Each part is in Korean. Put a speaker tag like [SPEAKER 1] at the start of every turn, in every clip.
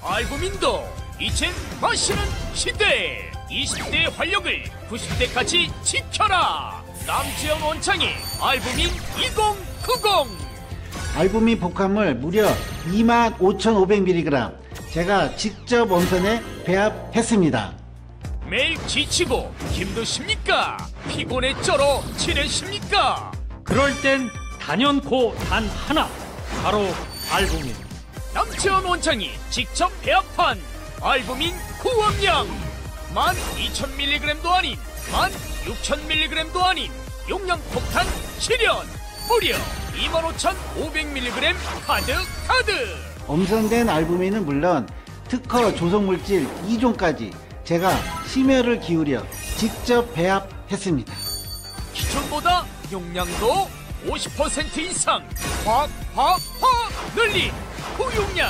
[SPEAKER 1] 알부민도 이젠 마시는 시대. 20대의 활력을 90대까지 지켜라. 남지현 원창의 알부민 2090.
[SPEAKER 2] 알부민 복합물 무려 25,500mg 제가 직접 원선에 배합했습니다.
[SPEAKER 1] 매일 지치고 힘드십니까? 피곤에 쩔어 지내십니까?
[SPEAKER 3] 그럴 땐 단연코 단 하나, 바로 알부민.
[SPEAKER 1] 남지현 원장이 직접 배합한 알부민 구원량 12,000mg도 아닌 16,000mg도 아닌 용량 폭탄 실현 무려 25,500mg 가득.
[SPEAKER 2] 엄선된 알부민은 물론 특허 조성물질 2종까지 제가 심혈을 기울여 직접 배합했습니다.
[SPEAKER 1] 기존보다 용량도 50% 이상 확 늘린 고용량.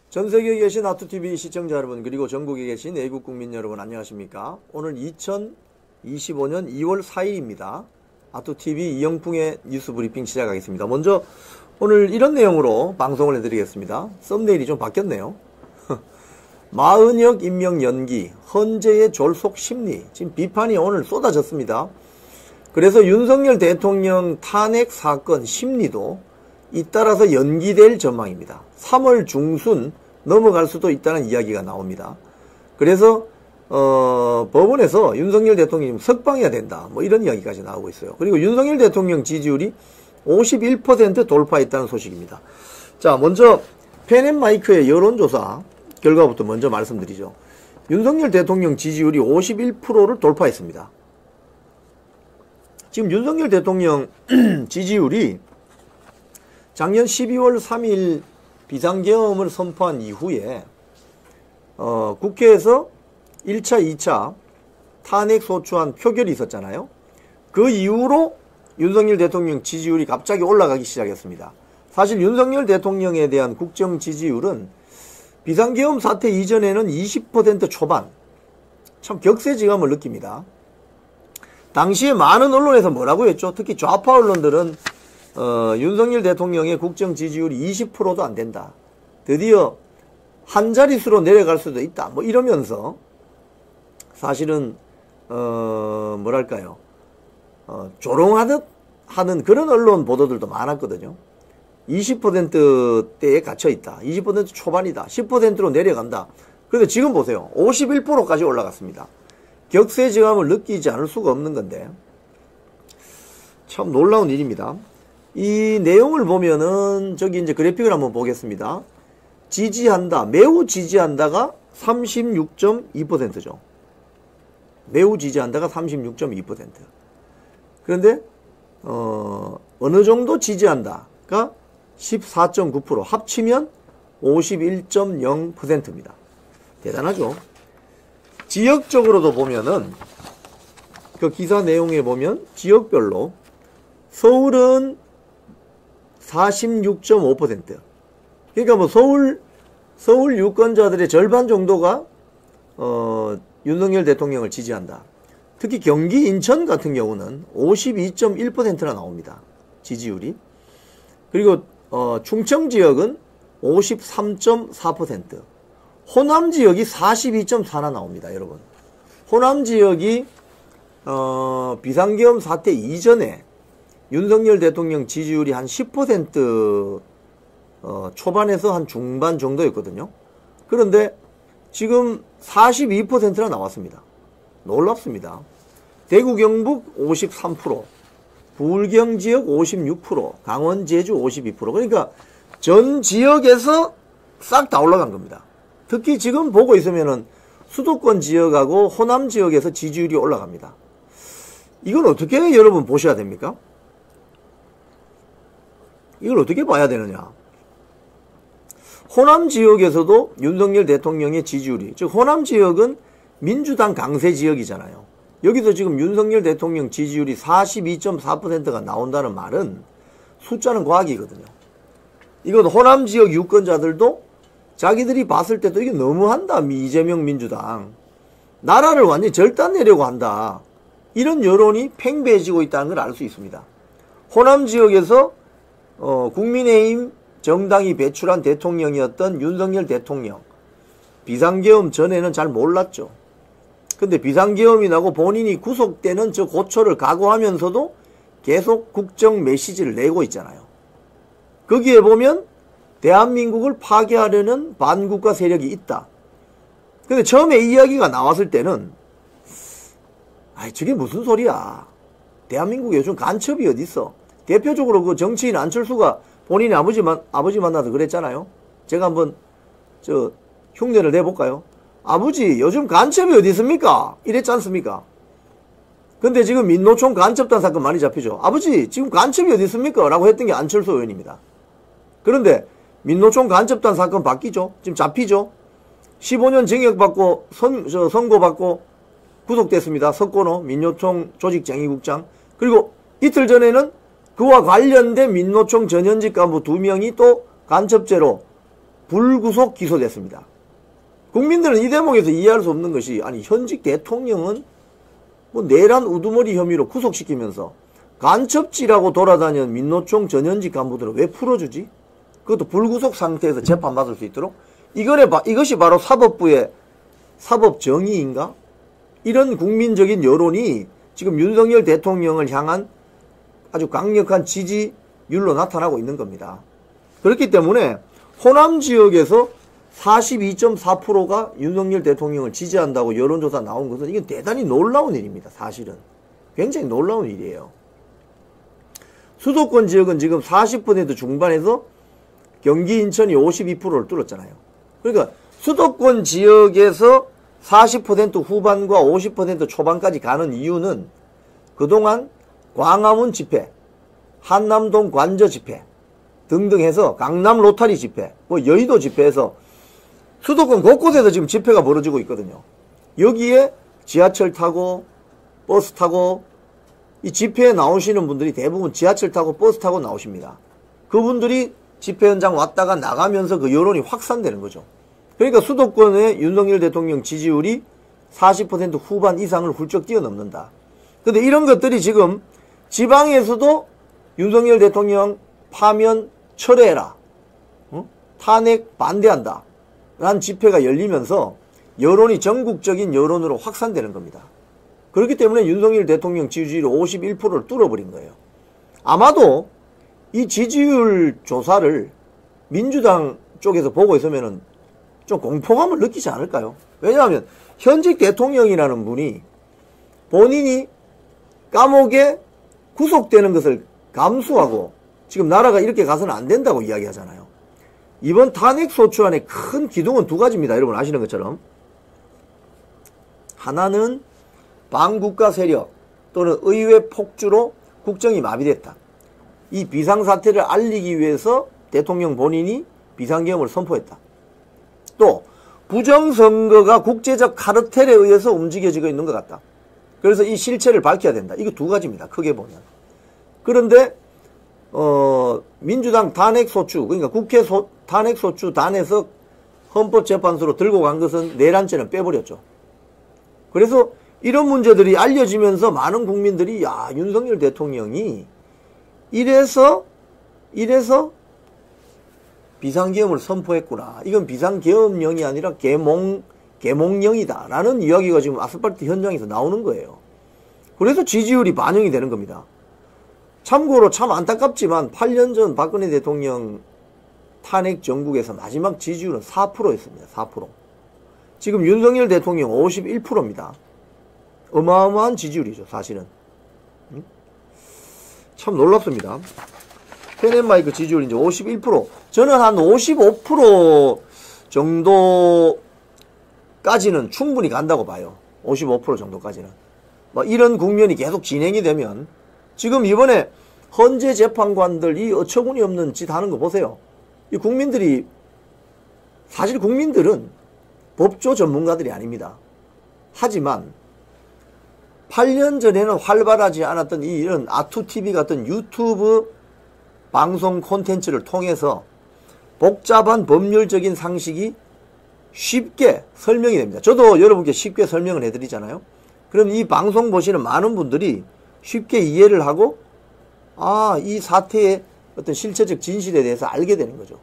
[SPEAKER 4] 전세계에 계신 아투TV 시청자 여러분, 그리고 전국에 계신 애국 국민 여러분, 안녕하십니까? 오늘 2025년 2월 4일입니다. 아투TV 이영풍의 뉴스 브리핑 시작하겠습니다. 먼저 오늘 이런 내용으로 방송을 해드리겠습니다. 썸네일이 좀 바뀌었네요. 마은혁 임명 연기, 헌재의 졸속 심리. 지금 비판이 오늘 쏟아졌습니다. 그래서 윤석열 대통령 탄핵 사건 심리도 잇따라서 연기될 전망입니다. 3월 중순 넘어갈 수도 있다는 이야기가 나옵니다. 그래서 법원에서 윤석열 대통령이 석방해야 된다, 뭐 이런 이야기까지 나오고 있어요. 그리고 윤석열 대통령 지지율이 51% 돌파했다는 소식입니다. 자, 먼저 펜앤마이크의 여론조사 결과부터 먼저 말씀드리죠. 윤석열 대통령 지지율이 51%를 돌파했습니다. 지금 윤석열 대통령 지지율이 작년 12월 3일 비상계엄을 선포한 이후에 국회에서 1차, 2차 탄핵 소추안 표결이 있었잖아요. 그 이후로 윤석열 대통령 지지율이 갑자기 올라가기 시작했습니다. 사실 윤석열 대통령에 대한 국정 지지율은 비상계엄 사태 이전에는 20% 초반, 참 격세지감을 느낍니다. 당시에 많은 언론에서 뭐라고 했죠? 특히 좌파 언론들은 윤석열 대통령의 국정 지지율이 20%도 안 된다. 드디어 한 자릿수로 내려갈 수도 있다. 뭐 이러면서 사실은 뭐랄까요? 조롱하듯 하는 그런 언론 보도들도 많았거든요. 20%대에 갇혀 있다. 20% 초반이다. 10%로 내려간다. 그런데 지금 보세요. 51%까지 올라갔습니다. 격세지감을 느끼지 않을 수가 없는 건데 참 놀라운 일입니다. 이 내용을 보면은 저기 이제 그래픽을 한번 보겠습니다. 지지한다, 매우 지지한다가 36.2%죠. 매우 지지한다가 36.2%. 그런데 어느 정도 지지한다가 14.9%, 합치면 51.0%입니다. 대단하죠. 지역적으로도 보면은 그 기사 내용에 보면 지역별로 서울은 46.5%. 그러니까 뭐 서울 유권자들의 절반 정도가 윤석열 대통령을 지지한다. 특히 경기 인천 같은 경우는 52.1%나 나옵니다. 지지율이. 그리고 충청 지역은 53.4%. 호남 지역이 42.4나 나옵니다, 여러분. 호남 지역이 비상계엄 사태 이전에 윤석열 대통령 지지율이 한 10% 초반에서 한 중반 정도였거든요. 그런데 지금 42%나 나왔습니다. 놀랍습니다. 대구 경북 53%, 부울경 지역 56%, 강원 제주 52%. 그러니까 전 지역에서 싹 다 올라간 겁니다. 특히 지금 보고 있으면은 수도권 지역하고 호남 지역에서 지지율이 올라갑니다. 이걸 어떻게 여러분 보셔야 됩니까? 이걸 어떻게 봐야 되느냐? 호남 지역에서도 윤석열 대통령의 지지율이, 즉 호남 지역은 민주당 강세 지역이잖아요. 여기서 지금 윤석열 대통령 지지율이 42.4%가 나온다는 말은 숫자는 과학이거든요. 이건 호남 지역 유권자들도 자기들이 봤을 때도 이게 너무한다. 이재명 민주당. 나라를 완전히 절단내려고 한다. 이런 여론이 팽배해지고 있다는 걸 알 수 있습니다. 호남 지역에서 국민의힘 정당이 배출한 대통령이었던 윤석열 대통령. 비상계엄 전에는 잘 몰랐죠. 근데 비상계엄이 나고 본인이 구속되는 저 고초를 각오하면서도 계속 국정 메시지를 내고 있잖아요. 거기에 보면 대한민국을 파괴하려는 반국가 세력이 있다. 근데 처음에 이 이야기가 나왔을 때는 저게 무슨 소리야. 대한민국에 요즘 간첩이 어딨어. 대표적으로 그 정치인 안철수가 본인이 아버지 만나서 그랬잖아요. 제가 한번 흉내를 내볼까요? 아버지 요즘 간첩이 어디 있습니까? 이랬지 않습니까? 근데 지금 민노총 간첩단 사건 많이 잡히죠. 아버지 지금 간첩이 어디 있습니까? 라고 했던 게 안철수 의원입니다. 그런데 민노총 간첩단 사건 바뀌죠. 지금 잡히죠. 15년 징역받고 선고받고 구속됐습니다. 석건호 민노총 조직쟁의국장. 그리고 이틀 전에는 그와 관련된 민노총 전현직 간부 2명이 또 간첩죄로 불구속 기소됐습니다. 국민들은 이 대목에서 이해할 수 없는 것이 현직 대통령은 내란 우두머리 혐의로 구속시키면서 간첩지라고 돌아다니는 민노총 전현직 간부들을 왜 풀어주지? 그것도 불구속 상태에서 재판받을 수 있도록? 이것이 바로 사법부의 사법정의인가? 이런 국민적인 여론이 지금 윤석열 대통령을 향한 아주 강력한 지지율로 나타나고 있는 겁니다. 그렇기 때문에 호남 지역에서 42.4%가 윤석열 대통령을 지지한다고 여론조사 나온 것은 이건 대단히 놀라운 일입니다. 사실은. 굉장히 놀라운 일이에요. 수도권 지역은 지금 40% 중반에서 경기 인천이 52%를 뚫었잖아요. 그러니까 수도권 지역에서 40% 후반과 50% 초반까지 가는 이유는 그동안 광화문 집회, 한남동 관저 집회 등등 해서 강남 로타리 집회, 여의도 집회에서 수도권 곳곳에서 지금 집회가 벌어지고 있거든요. 여기에 지하철 타고 버스 타고 이 집회에 나오시는 분들이 대부분 지하철 타고 버스 타고 나오십니다. 그분들이 집회 현장 왔다가 나가면서 그 여론이 확산되는 거죠. 그러니까 수도권의 윤석열 대통령 지지율이 40% 후반 이상을 훌쩍 뛰어넘는다. 근데 이런 것들이 지금 지방에서도 윤석열 대통령 파면 철회해라. 탄핵 반대한다. 라는 집회가 열리면서 여론이 전국적인 여론으로 확산되는 겁니다. 그렇기 때문에 윤석열 대통령 지지율이 51%를 뚫어버린 거예요. 아마도 이 지지율 조사를 민주당 쪽에서 보고 있으면 좀 공포감을 느끼지 않을까요? 왜냐하면 현직 대통령이라는 분이 본인이 감옥에 구속되는 것을 감수하고 지금 나라가 이렇게 가서는 안 된다고 이야기하잖아요. 이번 탄핵소추안의 큰 기둥은 두 가지입니다. 여러분 아시는 것처럼. 하나는 반국가 세력 또는 의회 폭주로 국정이 마비됐다. 이 비상사태를 알리기 위해서 대통령 본인이 비상계엄을 선포했다. 또 부정선거가 국제적 카르텔에 의해서 움직여지고 있는 것 같다. 그래서 이 실체를 밝혀야 된다. 이거 두 가지입니다. 크게 보면. 그런데 민주당 탄핵소추, 그러니까 국회 탄핵소추 단에서 헌법재판소로 들고 간 것은 내란죄는 빼버렸죠. 그래서 이런 문제들이 알려지면서 많은 국민들이 윤석열 대통령이 이래서 비상계엄을 선포했구나. 이건 비상계엄령이 아니라 계몽령이다. 라는 이야기가 지금 아스팔트 현장에서 나오는 거예요. 그래서 지지율이 반영이 되는 겁니다. 참고로 참 안타깝지만 8년 전 박근혜 대통령 탄핵 정국에서 마지막 지지율은 4%였습니다. 4%. 지금 윤석열 대통령 51%입니다. 어마어마한 지지율이죠. 사실은. 참 놀랍습니다. 펜앤마이크 지지율 이제 51%. 저는 한 55% 정도까지는 충분히 간다고 봐요. 55% 정도까지는. 이런 국면이 계속 진행이 되면 지금 이번에 헌재 재판관들이 어처구니 없는 짓 하는 거 보세요. 이 사실 국민들은 법조 전문가들이 아닙니다. 하지만 8년 전에는 활발하지 않았던 이런 아투TV 같은 유튜브 방송 콘텐츠를 통해서 복잡한 법률적인 상식이 쉽게 설명이 됩니다. 저도 여러분께 쉽게 설명을 해드리잖아요. 그럼 이 방송 보시는 많은 분들이 쉽게 이해를 하고 이 사태의 어떤 실체적 진실에 대해서 알게 되는 거죠.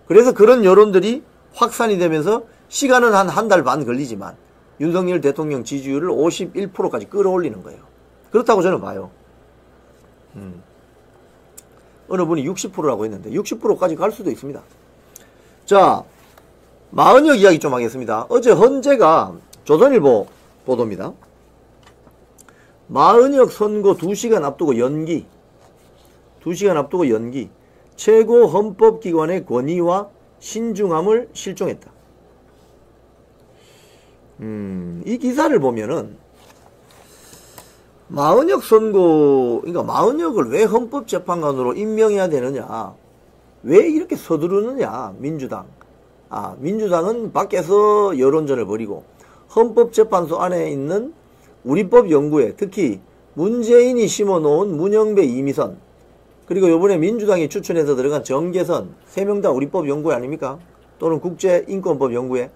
[SPEAKER 4] 그래서 그런 여론들이 확산이 되면서 시간은 한 달 반 걸리지만 윤석열 대통령 지지율을 51%까지 끌어올리는 거예요. 그렇다고 저는 봐요. 어느 분이 60%라고 했는데 60%까지 갈 수도 있습니다. 자, 마은혁 이야기 좀 하겠습니다. 어제 헌재가 조선일보 보도입니다. 마은혁 선고 2시간 앞두고 연기. 2시간 앞두고 연기. 최고 헌법기관의 권위와 신중함을 실종했다. 이 기사를 보면은 마은혁 선고, 그러니까 마은혁을 왜 헌법재판관으로 임명해야 되느냐, 왜 이렇게 서두르느냐, 민주당. 민주당은 밖에서 여론전을 벌이고 헌법재판소 안에 있는 우리법 연구회, 특히 문재인이 심어놓은 문영배, 이미선, 그리고 요번에 민주당이 추천해서 들어간 정계선, 3명 다 우리법 연구회 아닙니까? 또는 국제인권법 연구회.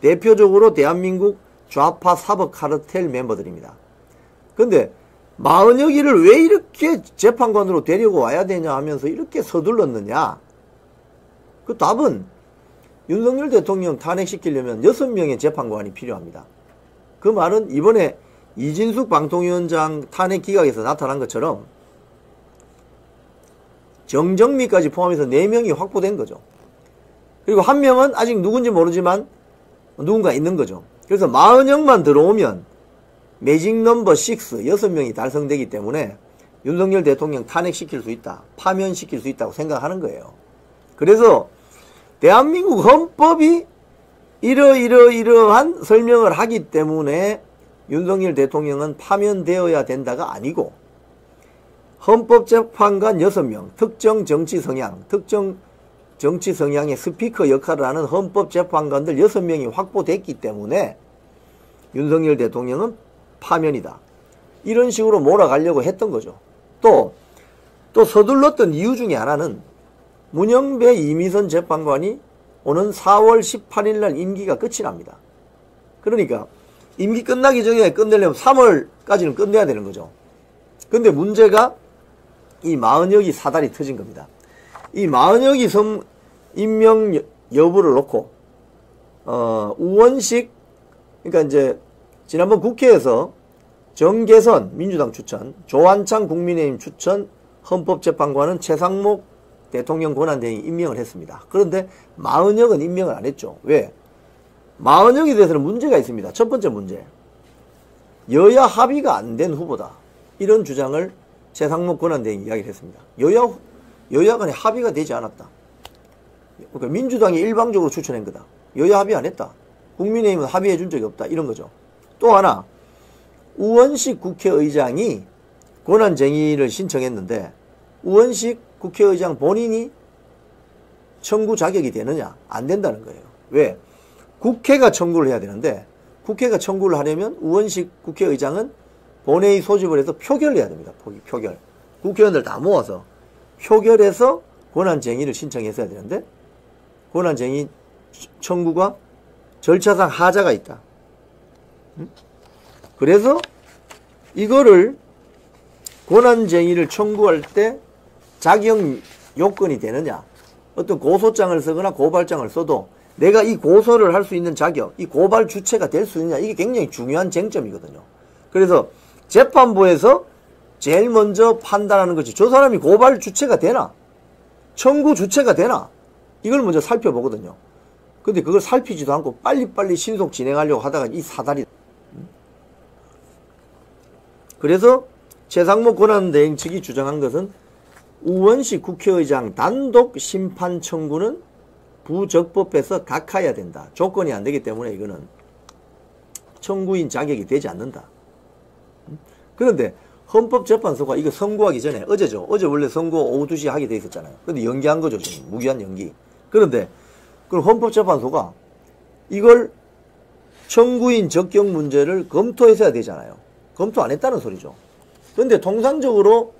[SPEAKER 4] 대표적으로 대한민국 좌파 사법 카르텔 멤버들입니다. 근데 마은혁이를 왜 이렇게 재판관으로 데리고 와야 되냐 하면서 이렇게 서둘렀느냐? 그 답은 윤석열 대통령 탄핵시키려면 6명의 재판관이 필요합니다. 그 말은 이번에 이진숙 방통위원장 탄핵 기각에서 나타난 것처럼 정정미까지 포함해서 4명이 확보된 거죠. 그리고 1명은 아직 누군지 모르지만 누군가 있는 거죠. 그래서 마은혁만 들어오면 매직 넘버 6, 6명이 달성되기 때문에 윤석열 대통령 탄핵시킬 수 있다, 파면시킬 수 있다고 생각하는 거예요. 그래서 대한민국 헌법이 이러한 설명을 하기 때문에 윤석열 대통령은 파면되어야 된다가 아니고 헌법재판관 6명, 특정 정치 성향의 스피커 역할을 하는 헌법재판관들 6명이 확보됐기 때문에 윤석열 대통령은 파면이다. 이런 식으로 몰아가려고 했던 거죠. 또 서둘렀던 이유 중에 하나는 문영배, 이미선 재판관이 오는 4월 18일 날 임기가 끝이 납니다. 그러니까 임기 끝나기 전에 끝내려면 3월까지는 끝내야 되는 거죠. 근데 문제가 이 마은혁이 사달이 터진 겁니다. 이 마은혁이 임명 여부를 놓고 우원식, 그러니까 이제 지난번 국회에서 정계선 민주당 추천, 조한창 국민의힘 추천, 헌법재판관은 최상목 대통령 권한대행이 임명을 했습니다. 그런데 마은혁은 임명을 안 했죠. 왜? 마은혁에 대해서는 문제가 있습니다. 첫 번째 문제, 여야 합의가 안 된 후보다, 이런 주장을 최상목 권한대행이 이야기를 했습니다. 여야 간에 합의가 되지 않았다. 그러니까 민주당이 일방적으로 추천한 거다. 여야 합의 안 했다. 국민의힘은 합의해 준 적이 없다. 이런 거죠. 또 하나, 우원식 국회의장이 권한쟁의를 신청했는데 우원식 국회의장 본인이 청구 자격이 되느냐? 안 된다는 거예요. 왜? 국회가 청구를 해야 되는데 국회가 청구를 하려면 우원식 국회의장은 본회의 소집을 해서 표결을 해야 됩니다. 표결. 국회의원들 다 모아서 표결해서 권한쟁의를 신청했어야 되는데 권한쟁의 청구가 절차상 하자가 있다. 그래서 이거를 권한쟁의를 청구할 때 자격 요건이 되느냐, 어떤 고소장을 쓰거나 고발장을 써도 내가 이 고소를 할 수 있는 자격, 이 고발 주체가 될 수 있느냐, 이게 굉장히 중요한 쟁점이거든요. 그래서 재판부에서 제일 먼저 판단하는 것이 저 사람이 고발 주체가 되나, 청구 주체가 되나, 이걸 먼저 살펴보거든요. 근데 그걸 살피지도 않고 빨리빨리 신속 진행하려고 하다가 이 사달이. 그래서 최상목 권한대행 측이 주장한 것은 우원식 국회의장 단독 심판 청구는 부적법해서 각하해야 된다. 조건이 안 되기 때문에 이거는 청구인 자격이 되지 않는다. 그런데 헌법재판소가 이거 선고하기 전에 어제죠. 어제 원래 선고 오후 2시에 하게 돼 있었잖아요. 근데 연기한 거죠. 지금 무기한 연기. 그런데 그럼 헌법재판소가 이걸 청구인 적격 문제를 검토했어야 되잖아요. 검토 안 했다는 소리죠. 그런데 통상적으로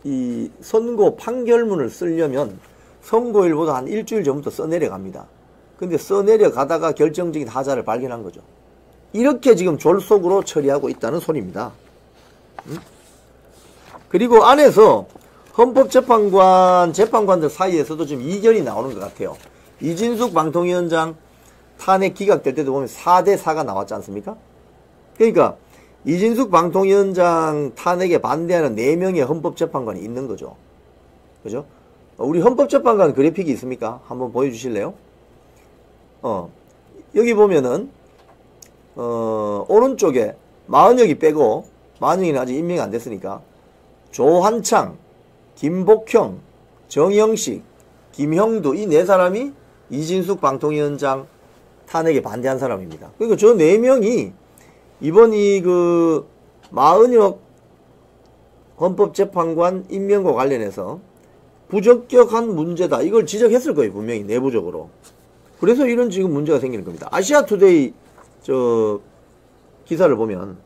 [SPEAKER 4] 이 선고 판결문을 쓰려면 선고일보다 한 일주일 전부터 써내려갑니다. 근데 써내려가다가 결정적인 하자를 발견한 거죠. 이렇게 지금 졸속으로 처리하고 있다는 소리입니다. 그리고 안에서 헌법재판관, 재판관들 사이에서도 지금 이견이 나오는 것 같아요. 이진숙 방통위원장 탄핵 기각될 때도 보면 4대4가 나왔지 않습니까? 그러니까 이진숙 방통위원장 탄핵에 반대하는 4명의 헌법재판관이 있는 거죠. 그죠? 우리 헌법재판관 그래픽이 있습니까? 한번 보여주실래요? 여기 보면은 오른쪽에 마은혁이 빼고, 마은혁이는 아직 임명이 안 됐으니까 조한창, 김복형, 정영식, 김형두, 이 4사람이 이진숙 방통위원장 탄핵에 반대한 사람입니다. 그러니까 저 4명이 이번 마은혁 헌법재판관 임명과 관련해서 부적격한 문제다, 이걸 지적했을 거예요. 분명히 내부적으로. 그래서 이런 지금 문제가 생기는 겁니다. 아시아투데이 기사를 보면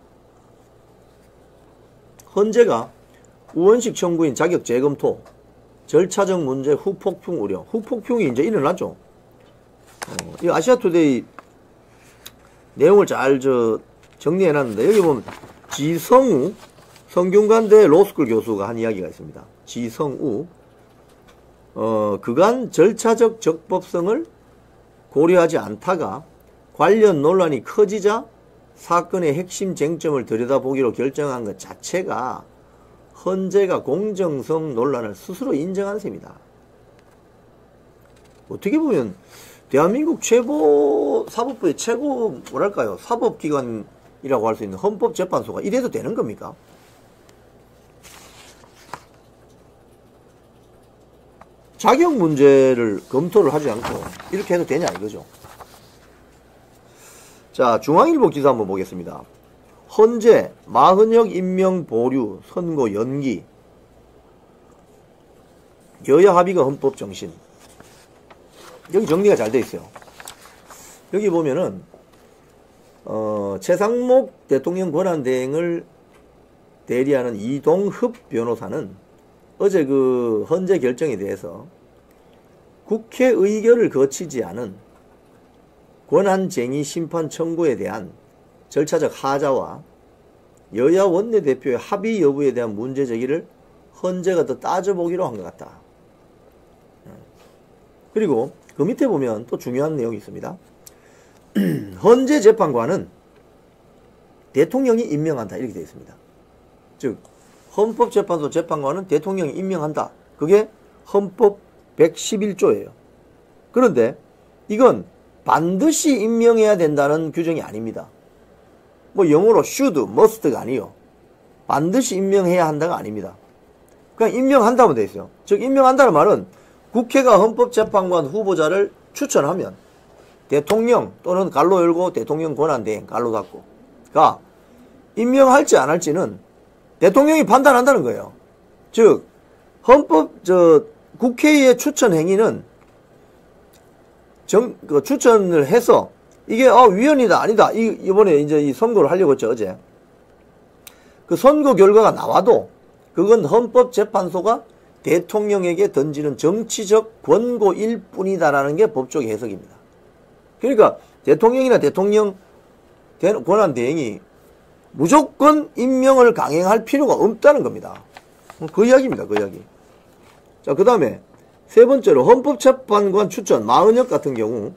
[SPEAKER 4] 헌재가 우원식 청구인 자격 재검토, 절차적 문제, 후폭풍 우려. 후폭풍이 이제 일어나죠. 이 아시아투데이 내용을 잘 정리해놨는데, 여기 보면 지성우 성균관대 로스쿨 교수가 한 이야기가 있습니다. 지성우 그간 절차적 적법성을 고려하지 않다가 관련 논란이 커지자 사건의 핵심 쟁점을 들여다보기로 결정한 것 자체가 헌재가 공정성 논란을 스스로 인정한 셈이다. 어떻게 보면 대한민국 사법부의 최고 뭐랄까요, 사법기관이라고 할 수 있는 헌법재판소가 이래도 되는 겁니까? 자격 문제를 검토를 하지 않고 이렇게 해도 되냐 이거죠. 자, 중앙일보 기사 한번 보겠습니다. 헌재 마은혁 임명 보류 선고 연기, 여야 합의가 헌법 정신. 여기 정리가 잘 돼 있어요. 여기 보면은 최상목 대통령 권한대행을 대리하는 이동흡 변호사는 어제 그 헌재 결정에 대해서 국회 의결을 거치지 않은 권한쟁의 심판 청구에 대한 절차적 하자와 여야 원내대표의 합의 여부에 대한 문제 제기를 헌재가 더 따져보기로 한 것 같다. 그리고 그 밑에 보면 또 중요한 내용이 있습니다. 헌재 재판관은 대통령이 임명한다, 이렇게 되어 있습니다. 즉 헌법재판소 재판관은 대통령이 임명한다. 그게 헌법 111조예요. 그런데 이건 반드시 임명해야 된다는 규정이 아닙니다. 뭐 영어로 should, must가 아니요. 반드시 임명해야 한다가 아닙니다. 그냥 임명한다면 돼 있어요. 즉 임명한다는 말은 국회가 헌법재판관 후보자를 추천하면 대통령 또는 갈로 열고 대통령 권한대행 갈로 닫고 가 임명할지 안 할지는 대통령이 판단한다는 거예요. 즉 국회의 추천 행위는 추천을 해서 이게 위헌이다 아니다, 이번에 이제 이 선고를 하려고 했죠, 어제. 그 선고 결과가 나와도 그건 헌법재판소가 대통령에게 던지는 정치적 권고일 뿐이다라는 게 법조계 해석입니다. 그러니까 대통령이나 대통령 권한대행이 무조건 임명을 강행할 필요가 없다는 겁니다. 그 이야기입니다, 그 이야기. 자, 그 다음에 세 번째로 헌법재판관 추천 마은혁 같은 경우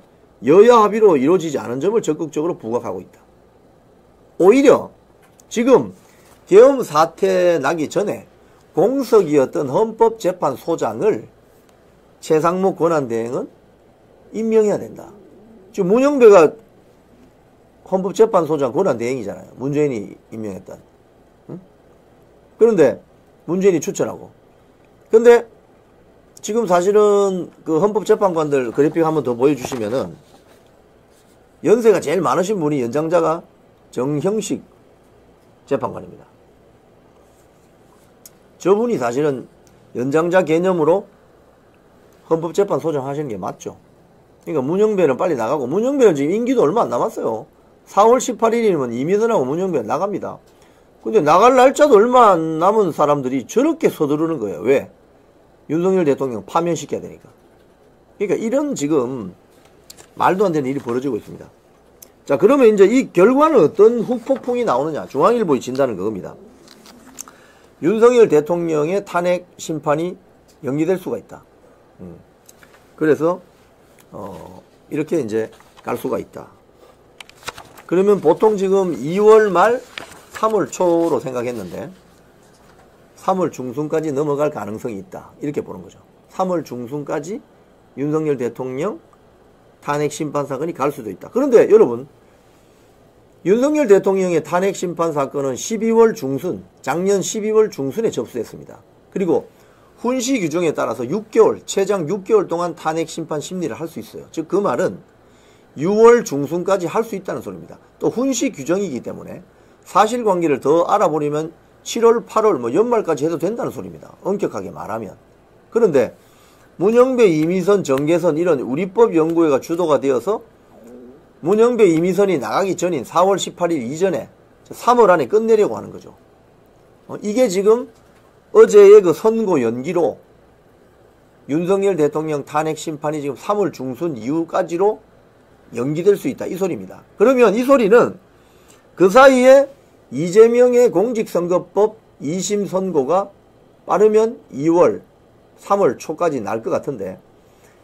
[SPEAKER 4] 여야 합의로 이루어지지 않은 점을 적극적으로 부각하고 있다. 오히려 지금 계엄 사태 나기 전에 공석이었던 헌법재판소장을 최상목 권한대행은 임명해야 된다. 지금 문영배가 헌법재판소장 권한대행이잖아요. 문재인이 임명했던. 응? 그런데 문재인이 추천하고. 근데 지금 사실은 그 헌법재판관들 그래픽 한번 더 보여주시면은 연세가 제일 많으신 분이 연장자가 정형식 재판관입니다. 저분이 사실은 연장자 개념으로 헌법재판소장 하시는 게 맞죠. 그러니까 문영배는 빨리 나가고, 문영배는 지금 임기도 얼마 안 남았어요. 4월 18일이면 이미선하고 문영배 나갑니다. 근데 나갈 날짜도 얼마 안 남은 사람들이 저렇게 서두르는 거예요. 왜? 윤석열 대통령 파면시켜야 되니까. 그러니까 이런 지금 말도 안 되는 일이 벌어지고 있습니다. 자, 그러면 이제 이 결과는 어떤 후폭풍이 나오느냐. 중앙일보의 진단은 그겁니다. 윤석열 대통령의 탄핵 심판이 연기될 수가 있다. 그래서 이렇게 이제 갈 수가 있다. 그러면 보통 지금 2월 말 3월 초로 생각했는데 3월 중순까지 넘어갈 가능성이 있다. 이렇게 보는 거죠. 3월 중순까지 윤석열 대통령 탄핵 심판 사건이 갈 수도 있다. 그런데 여러분, 윤석열 대통령의 탄핵 심판 사건은 12월 중순, 작년 12월 중순에 접수됐습니다. 그리고 훈시 규정에 따라서 6개월, 최장 6개월 동안 탄핵 심판 심리를 할 수 있어요. 즉 그 말은 6월 중순까지 할 수 있다는 소리입니다. 또 훈시 규정이기 때문에 사실관계를 더 알아보려면 7월, 8월, 뭐 연말까지 해도 된다는 소리입니다. 엄격하게 말하면. 그런데 문영배, 이미선, 정계선 이런 우리법 연구회가 주도가 되어서 문영배, 이미선이 나가기 전인 4월 18일 이전에 3월 안에 끝내려고 하는 거죠. 이게 지금 어제의 그 선고 연기로 윤석열 대통령 탄핵 심판이 지금 3월 중순 이후까지로 연기될 수 있다. 이 소리입니다. 그러면 이 소리는 그 사이에 이재명의 공직선거법 2심 선고가 빠르면 2월, 3월 초까지 날 것 같은데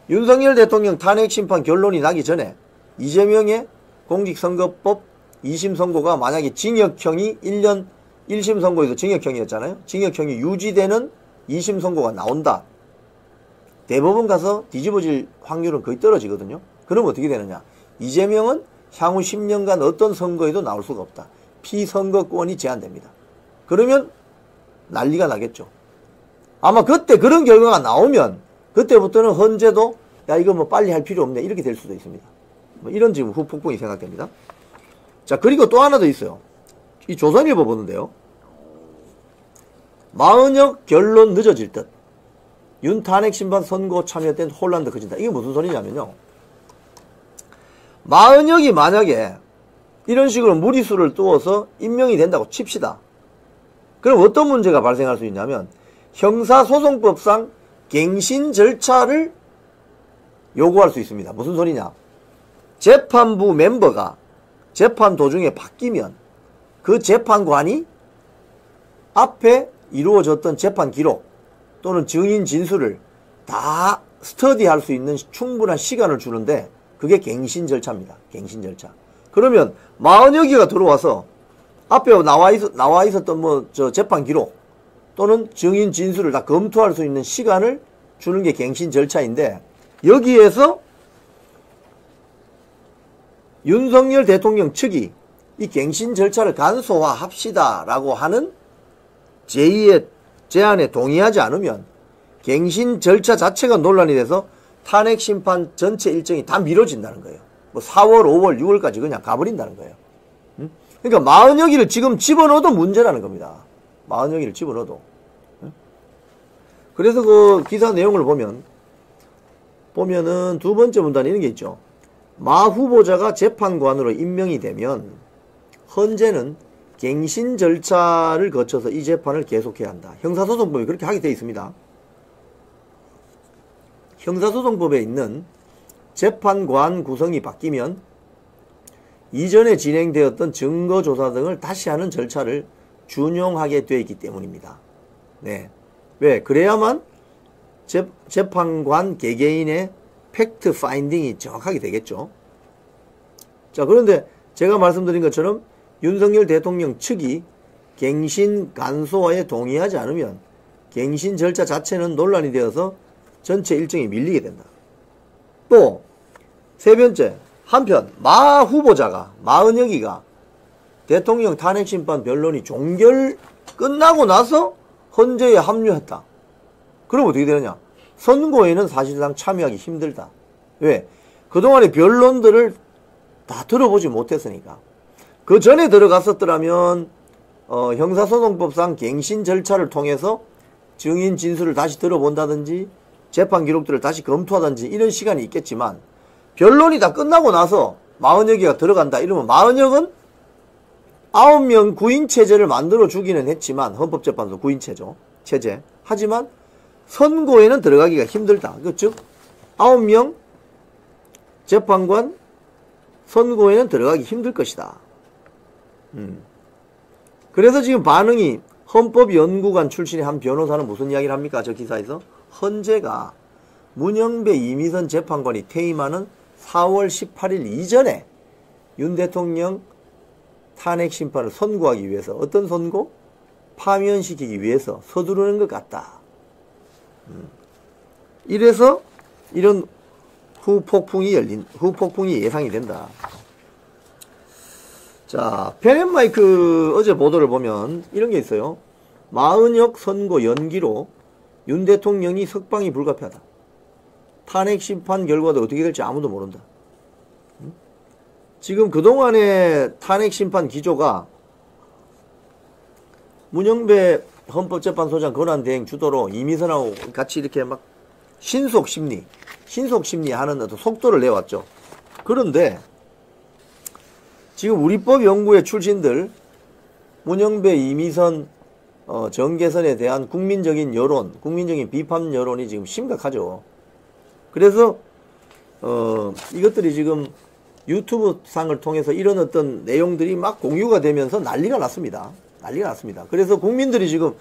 [SPEAKER 4] 윤석열 대통령 탄핵 심판 결론이 나기 전에 이재명의 공직선거법 2심 선고가 만약에 징역형이 1년 1심 선고에서 징역형이었잖아요. 징역형이 유지되는 2심 선고가 나온다. 대법원 가서 뒤집어질 확률은 거의 떨어지거든요. 그럼 어떻게 되느냐. 이재명은 향후 10년간 어떤 선거에도 나올 수가 없다. 피선거권이 제한됩니다. 그러면 난리가 나겠죠. 아마 그때 그런 결과가 나오면 그때부터는 헌재도 야 이거 뭐 빨리 할 필요 없네 이렇게 될 수도 있습니다. 뭐 이런 지금 후폭풍이 생각됩니다. 자, 그리고 또 하나 더 있어요. 이 조선일보 보는데요. 마은혁 결론 늦어질 듯. 윤 탄핵 심판 선고 참여된 혼란도 커진다. 이게 무슨 소리냐면요. 마은혁이 만약에 이런 식으로 무리수를 두어서 임명이 된다고 칩시다. 그럼 어떤 문제가 발생할 수 있냐면 형사소송법상 갱신 절차를 요구할 수 있습니다. 무슨 소리냐. 재판부 멤버가 재판 도중에 바뀌면 그 재판관이 앞에 이루어졌던 재판 기록 또는 증인 진술을 다 스터디할 수 있는 충분한 시간을 주는데 그게 갱신 절차입니다. 갱신 절차. 그러면 마은혁이가 들어와서 앞에 나와 있었던 재판 기록 또는 증인 진술을 다 검토할 수 있는 시간을 주는 게 갱신 절차인데 여기에서 윤석열 대통령 측이 이 갱신 절차를 간소화합시다라고 하는 제2의 제안에 동의하지 않으면 갱신 절차 자체가 논란이 돼서 탄핵 심판 전체 일정이 다 미뤄진다는 거예요. 뭐 4월, 5월, 6월까지 그냥 가버린다는 거예요. 그러니까 마은혁이를 지금 집어넣어도 문제라는 겁니다. 마은혁이를 집어넣어도. 그래서 그 기사 내용을 보면은 두 번째 문단에 이런 게 있죠. 마 후보자가 재판관으로 임명이 되면 헌재는 갱신 절차를 거쳐서 이 재판을 계속해야 한다. 형사소송법에 그렇게 하게 되어 있습니다. 형사소송법에 있는 재판관 구성이 바뀌면 이전에 진행되었던 증거조사 등을 다시 하는 절차를 준용하게 되어 있기 때문입니다. 네. 왜? 그래야만 재판관 개개인의 팩트 파인딩이 정확하게 되겠죠. 자, 그런데 제가 말씀드린 것처럼 윤석열 대통령 측이 갱신 간소화에 동의하지 않으면 갱신 절차 자체는 논란이 되어서 전체 일정이 밀리게 된다. 또 세 번째, 한편 마 후보자가 마은혁이가 대통령 탄핵심판 변론이 종결 끝나고 나서 헌재에 합류했다. 그럼 어떻게 되느냐? 선고에는 사실상 참여하기 힘들다. 왜? 그동안의 변론들을 다 들어보지 못했으니까. 그 전에 들어갔었더라면 형사소송법상 갱신 절차를 통해서 증인 진술을 다시 들어본다든지 재판 기록들을 다시 검토하든지 이런 시간이 있겠지만 변론이 다 끝나고 나서 마은혁이가 들어간다 이러면 마은혁은 9명 구인체제를 만들어 주기는 했지만, 헌법재판소 구인체제. 하지만, 선고에는 들어가기가 힘들다. 즉, 9명 재판관 선고에는 들어가기 힘들 것이다. 그래서 지금 반응이 헌법연구관 출신의 한 변호사는 무슨 이야기를 합니까? 저 기사에서. 헌재가 문영배 이미선 재판관이 퇴임하는 4월 18일 이전에 윤 대통령 탄핵 심판을 선고하기 위해서 어떤 선고? 파면시키기 위해서 서두르는 것 같다. 이래서 이런 후폭풍이 예상이 된다. 자, 펜앤마이크 어제 보도를 보면 이런 게 있어요. 마은혁 선고 연기로 윤 대통령이 석방이 불가피하다. 탄핵 심판 결과도 어떻게 될지 아무도 모른다. 지금 그동안의 탄핵 심판 기조가 문영배 헌법재판소장 권한대행 주도로 이미선하고 같이 이렇게 막 신속심리 하는 어떤 속도를 내왔죠. 그런데 지금 우리법 연구회 출신들 문영배 이미선 정계선에 대한 국민적인 여론, 국민적인 비판 여론이 지금 심각하죠. 그래서 이것들이 지금 유튜브 상을 통해서 이런 어떤 내용들이 막 공유가 되면서 난리가 났습니다. 그래서 국민들이 지금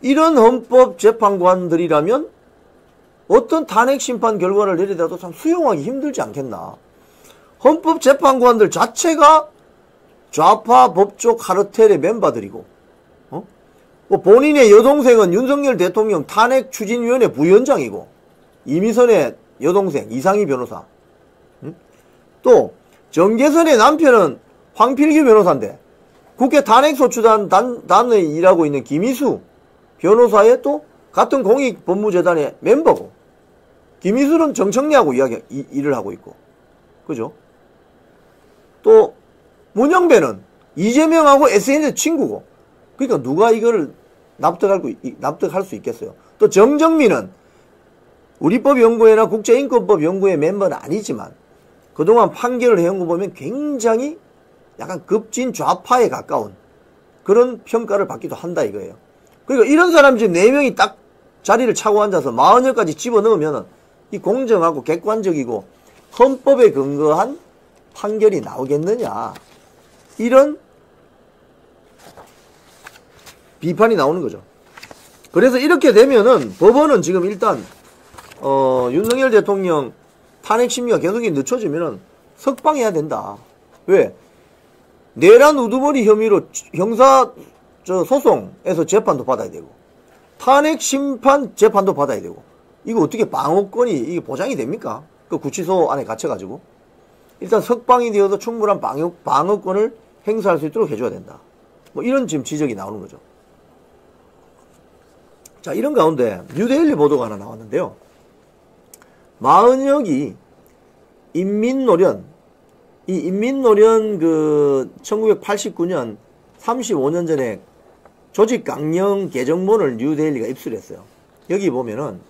[SPEAKER 4] 이런 헌법재판관들이라면 어떤 탄핵 심판 결과를 내리더라도 참 수용하기 힘들지 않겠나. 헌법재판관들 자체가 좌파 법조 카르텔의 멤버들이고, 뭐 본인의 여동생은 윤석열 대통령 탄핵 추진위원회 부위원장이고, 이미선의 여동생 이상희 변호사, 또 정계선의 남편은 황필규 변호사인데 국회 탄핵소추단 단에 일하고 있는 김희수 변호사의 또 같은 공익법무재단의 멤버고, 김희수는 정청래하고 일을 하고 있고, 그죠? 또 문영배는 이재명하고 SNS 친구고, 그러니까 누가 이거를 납득할 수 있겠어요? 또 정정민은 우리법연구회나 국제인권법연구회 멤버는 아니지만 그동안 판결을 해온 거 보면 굉장히 약간 급진 좌파에 가까운 그런 평가를 받기도 한다 이거예요. 그러니까 이런 사람 지금 4명이 딱 자리를 차고 앉아서 40여까지 집어넣으면 이 공정하고 객관적이고 헌법에 근거한 판결이 나오겠느냐, 이런 비판이 나오는 거죠. 그래서 이렇게 되면은 법원은 지금 일단 윤석열 대통령 탄핵 심리가 계속 늦춰지면은 석방해야 된다. 왜? 내란 우두머리 혐의로 형사 소송에서 재판도 받아야 되고, 탄핵 심판 재판도 받아야 되고, 이거 어떻게 방어권이 이게 보장이 됩니까? 그 구치소 안에 갇혀가지고. 일단 석방이 되어서 충분한 방어권을 행사할 수 있도록 해줘야 된다. 뭐 이런 지금 지적이 나오는 거죠. 자, 이런 가운데 뉴데일리 보도가 하나 나왔는데요. 마은혁이 인민노련, 이 인민노련 1989년 35년 전에 조직 강령 개정본을 뉴데일리가 입수를 했어요. 여기 보면은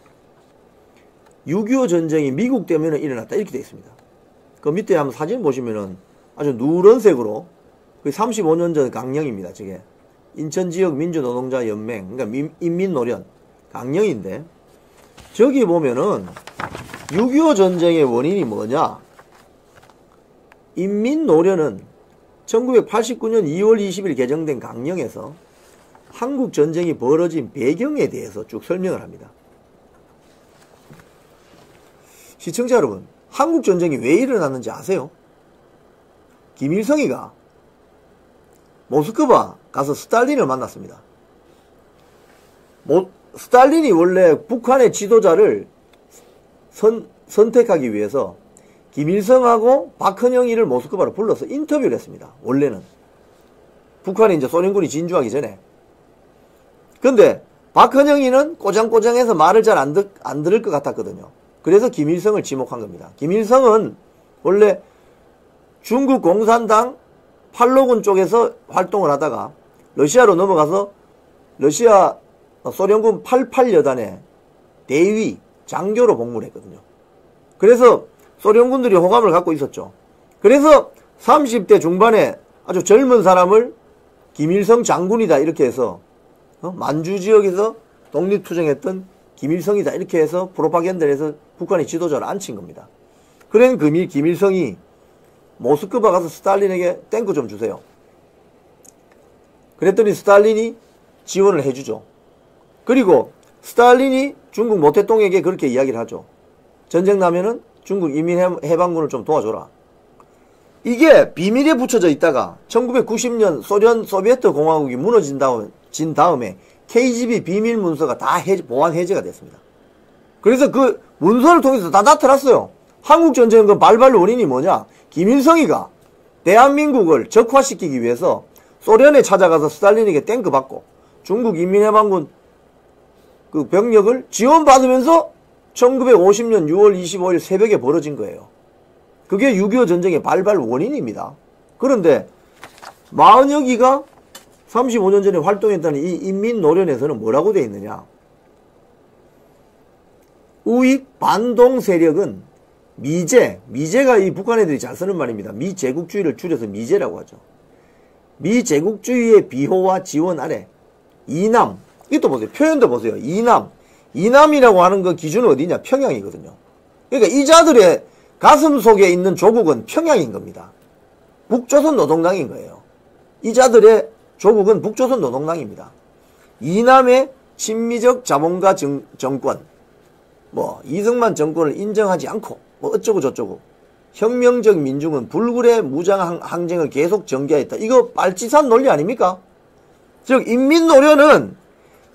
[SPEAKER 4] 6.25 전쟁이 미국 때문에 일어났다 이렇게 되어 있습니다. 그 밑에 한번 사진 보시면은 아주 누런색으로 35년 전 강령입니다. 저게 인천지역 민주노동자연맹, 그러니까 인민노련 강령인데, 저기 보면은 6.25 전쟁의 원인이 뭐냐? 인민노련은 1989년 2월 20일 개정된 강령에서 한국 전쟁이 벌어진 배경에 대해서 쭉 설명을 합니다. 시청자 여러분, 한국 전쟁이 왜 일어났는지 아세요? 김일성이가 모스크바 가서 스탈린을 만났습니다. 스탈린이 원래 북한의 지도자를 선택하기 위해서 김일성하고 박헌영이를 모스크바로 불러서 인터뷰를 했습니다. 원래는 북한이 이제 소련군이 진주하기 전에. 근데 박헌영이는 꼬장꼬장해서 말을 잘 안 들을 것 같았거든요. 그래서 김일성을 지목한 겁니다. 김일성은 원래 중국 공산당 팔로군 쪽에서 활동을 하다가 러시아로 넘어가서 러시아 소련군 88여단의 대위 장교로 복무를 했거든요. 그래서 소련군들이 호감을 갖고 있었죠. 그래서 30대 중반에 아주 젊은 사람을 김일성 장군이다 이렇게 해서 만주 지역에서 독립투쟁했던 김일성이다 이렇게 해서 프로파간다를 해서 북한의 지도자를 앉힌 겁니다. 그런 김일성이 모스크바 가서 스탈린에게 탱크 좀 주세요. 그랬더니 스탈린이 지원을 해주죠. 그리고 스탈린이 중국 모태똥에게 그렇게 이야기를 하죠. 전쟁 나면은 중국 인민해방군을 좀 도와줘라. 이게 비밀에 붙여져 있다가 1990년 소비에트 공화국이 무너진 다음에 KGB 비밀 문서가 다 보안 해제가 됐습니다. 그래서 그 문서를 통해서 다 나타났어요. 한국전쟁 그 발발 원인이 뭐냐? 김일성이가 대한민국을 적화시키기 위해서 소련에 찾아가서 스탈린에게 탱크 받고 중국 인민해방군 그 병력을 지원받으면서 1950년 6월 25일 새벽에 벌어진 거예요. 그게 6.25 전쟁의 발발 원인입니다. 그런데 마은여기가 35년 전에 활동했다는 이 인민노련에서는 뭐라고 되어 있느냐? 우익 반동 세력은 미제가 이 북한 애들이 잘 쓰는 말입니다. 미제국주의를 줄여서 미제라고 하죠. 미제국주의의 비호와 지원 아래 이남, 이것도 보세요. 표현도 보세요. 이남이라고 하는 그 기준은 어디냐? 평양이거든요. 그러니까 이자들의 가슴 속에 있는 조국은 평양인 겁니다. 북조선 노동당인 거예요. 이자들의 조국은 북조선 노동당입니다. 이남의 친미적 자본가 정권, 이승만 정권을 인정하지 않고, 어쩌고 저쩌고, 혁명적 민중은 불굴의 무장 항쟁을 계속 전개했다. 이거 빨치산 논리 아닙니까? 즉, 인민노련은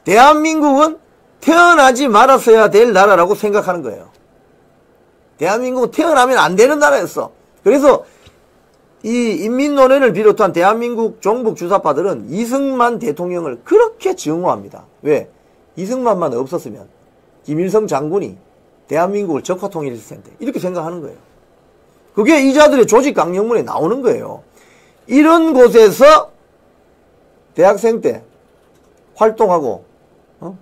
[SPEAKER 4] 대한민국은 태어나지 말았어야 될 나라라고 생각하는 거예요. 대한민국은 태어나면 안 되는 나라였어. 그래서 이 인민노련을 비롯한 대한민국 종북 주사파들은 이승만 대통령을 그렇게 증오합니다. 왜? 이승만만 없었으면 김일성 장군이 대한민국을 적화통일했을 텐데 이렇게 생각하는 거예요. 그게 이자들의 조직 강령문에 나오는 거예요. 이런 곳에서 대학생 때 활동하고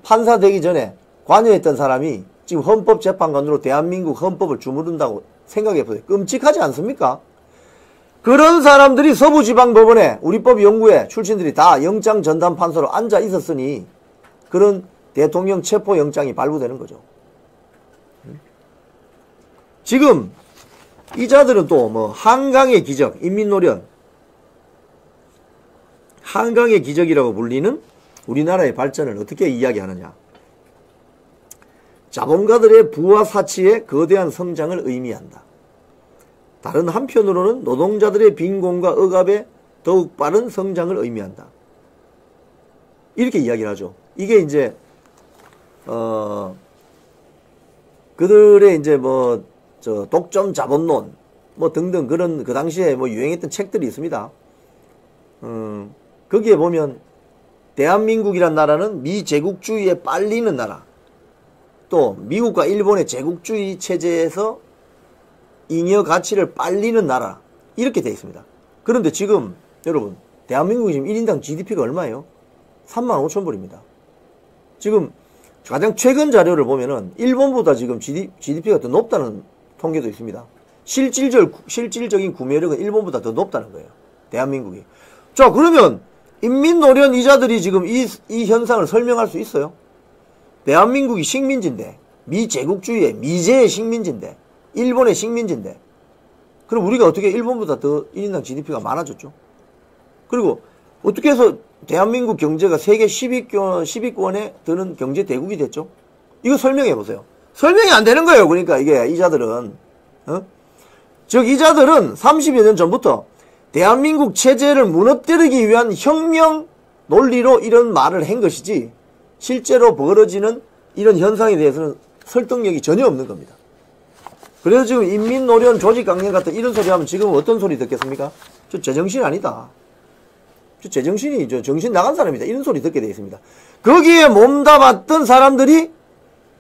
[SPEAKER 4] 판사 되기 전에 관여했던 사람이 지금 헌법재판관으로 대한민국 헌법을 주무른다고 생각해보세요. 끔찍하지 않습니까? 그런 사람들이 서부지방법원에 우리법연구회 출신들이 다 영장전담판사로 앉아 있었으니 그런 대통령 체포영장이 발부되는 거죠. 지금 이자들은 또 한강의 기적, 인민노련, 한강의 기적이라고 불리는 우리나라의 발전을 어떻게 이야기하느냐. 자본가들의 부와 사치의 거대한 성장을 의미한다. 다른 한편으로는 노동자들의 빈곤과 억압의 더욱 빠른 성장을 의미한다. 이렇게 이야기를 하죠. 이게 이제 그들의 이제 독점 자본론 등등 그런 그 당시에 유행했던 책들이 있습니다. 거기에 보면 대한민국이란 나라는 미제국주의에 빨리는 나라, 또 미국과 일본의 제국주의 체제에서 잉여 가치를 빨리는 나라, 이렇게 되어 있습니다. 그런데 지금 여러분 대한민국이 지금 1인당 GDP가 얼마예요? 35,000불입니다. 지금 가장 최근 자료를 보면은 일본보다 지금 GDP가 더 높다는 통계도 있습니다. 실질적인 구매력은 일본보다 더 높다는 거예요. 대한민국이. 자, 그러면 인민노련 이자들이 지금 이 현상을 설명할 수 있어요? 대한민국이 식민지인데, 미제국주의의 미제의 식민지인데, 일본의 식민지인데, 그럼 우리가 어떻게 일본보다 더 1인당 GDP가 많아졌죠? 그리고 어떻게 해서 대한민국 경제가 세계 10위권에 드는 경제 대국이 됐죠? 이거 설명해 보세요. 설명이 안 되는 거예요. 그러니까 이게 이자들은 즉 이자들은 30여 년 전부터 대한민국 체제를 무너뜨리기 위한 혁명 논리로 이런 말을 한 것이지 실제로 벌어지는 이런 현상에 대해서는 설득력이 전혀 없는 겁니다. 그래서 지금 인민노련 조직강령 같은 이런 소리 하면 지금 어떤 소리 듣겠습니까? 저 제정신 아니다. 저 제정신이 정신 나간 사람이다. 이런 소리 듣게 되어 있습니다. 거기에 몸담았던 사람들이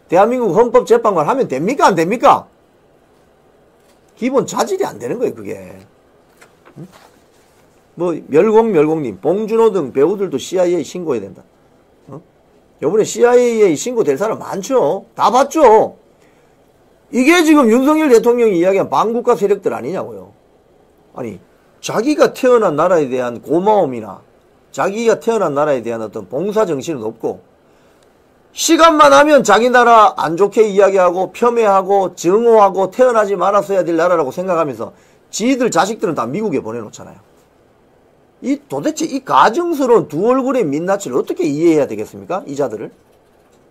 [SPEAKER 4] 대한민국 헌법재판관 하면 됩니까? 안 됩니까? 기본 자질이 안 되는 거예요, 그게. 멸공님, 봉준호 등 배우들도 CIA 신고해야 된다. 요번에 CIA 신고될 사람 많죠? 다 봤죠? 이게 지금 윤석열 대통령이 이야기한 반국가 세력들 아니냐고요. 아니, 자기가 태어난 나라에 대한 고마움이나 자기가 태어난 나라에 대한 어떤 봉사 정신은 없고, 시간만 하면 자기 나라 안 좋게 이야기하고 폄훼하고 증오하고 태어나지 말았어야 될 나라라고 생각하면서 지들 자식들은 다 미국에 보내놓잖아요. 도대체 이 가증스러운 두 얼굴의 민낯을 어떻게 이해해야 되겠습니까? 이 자들을?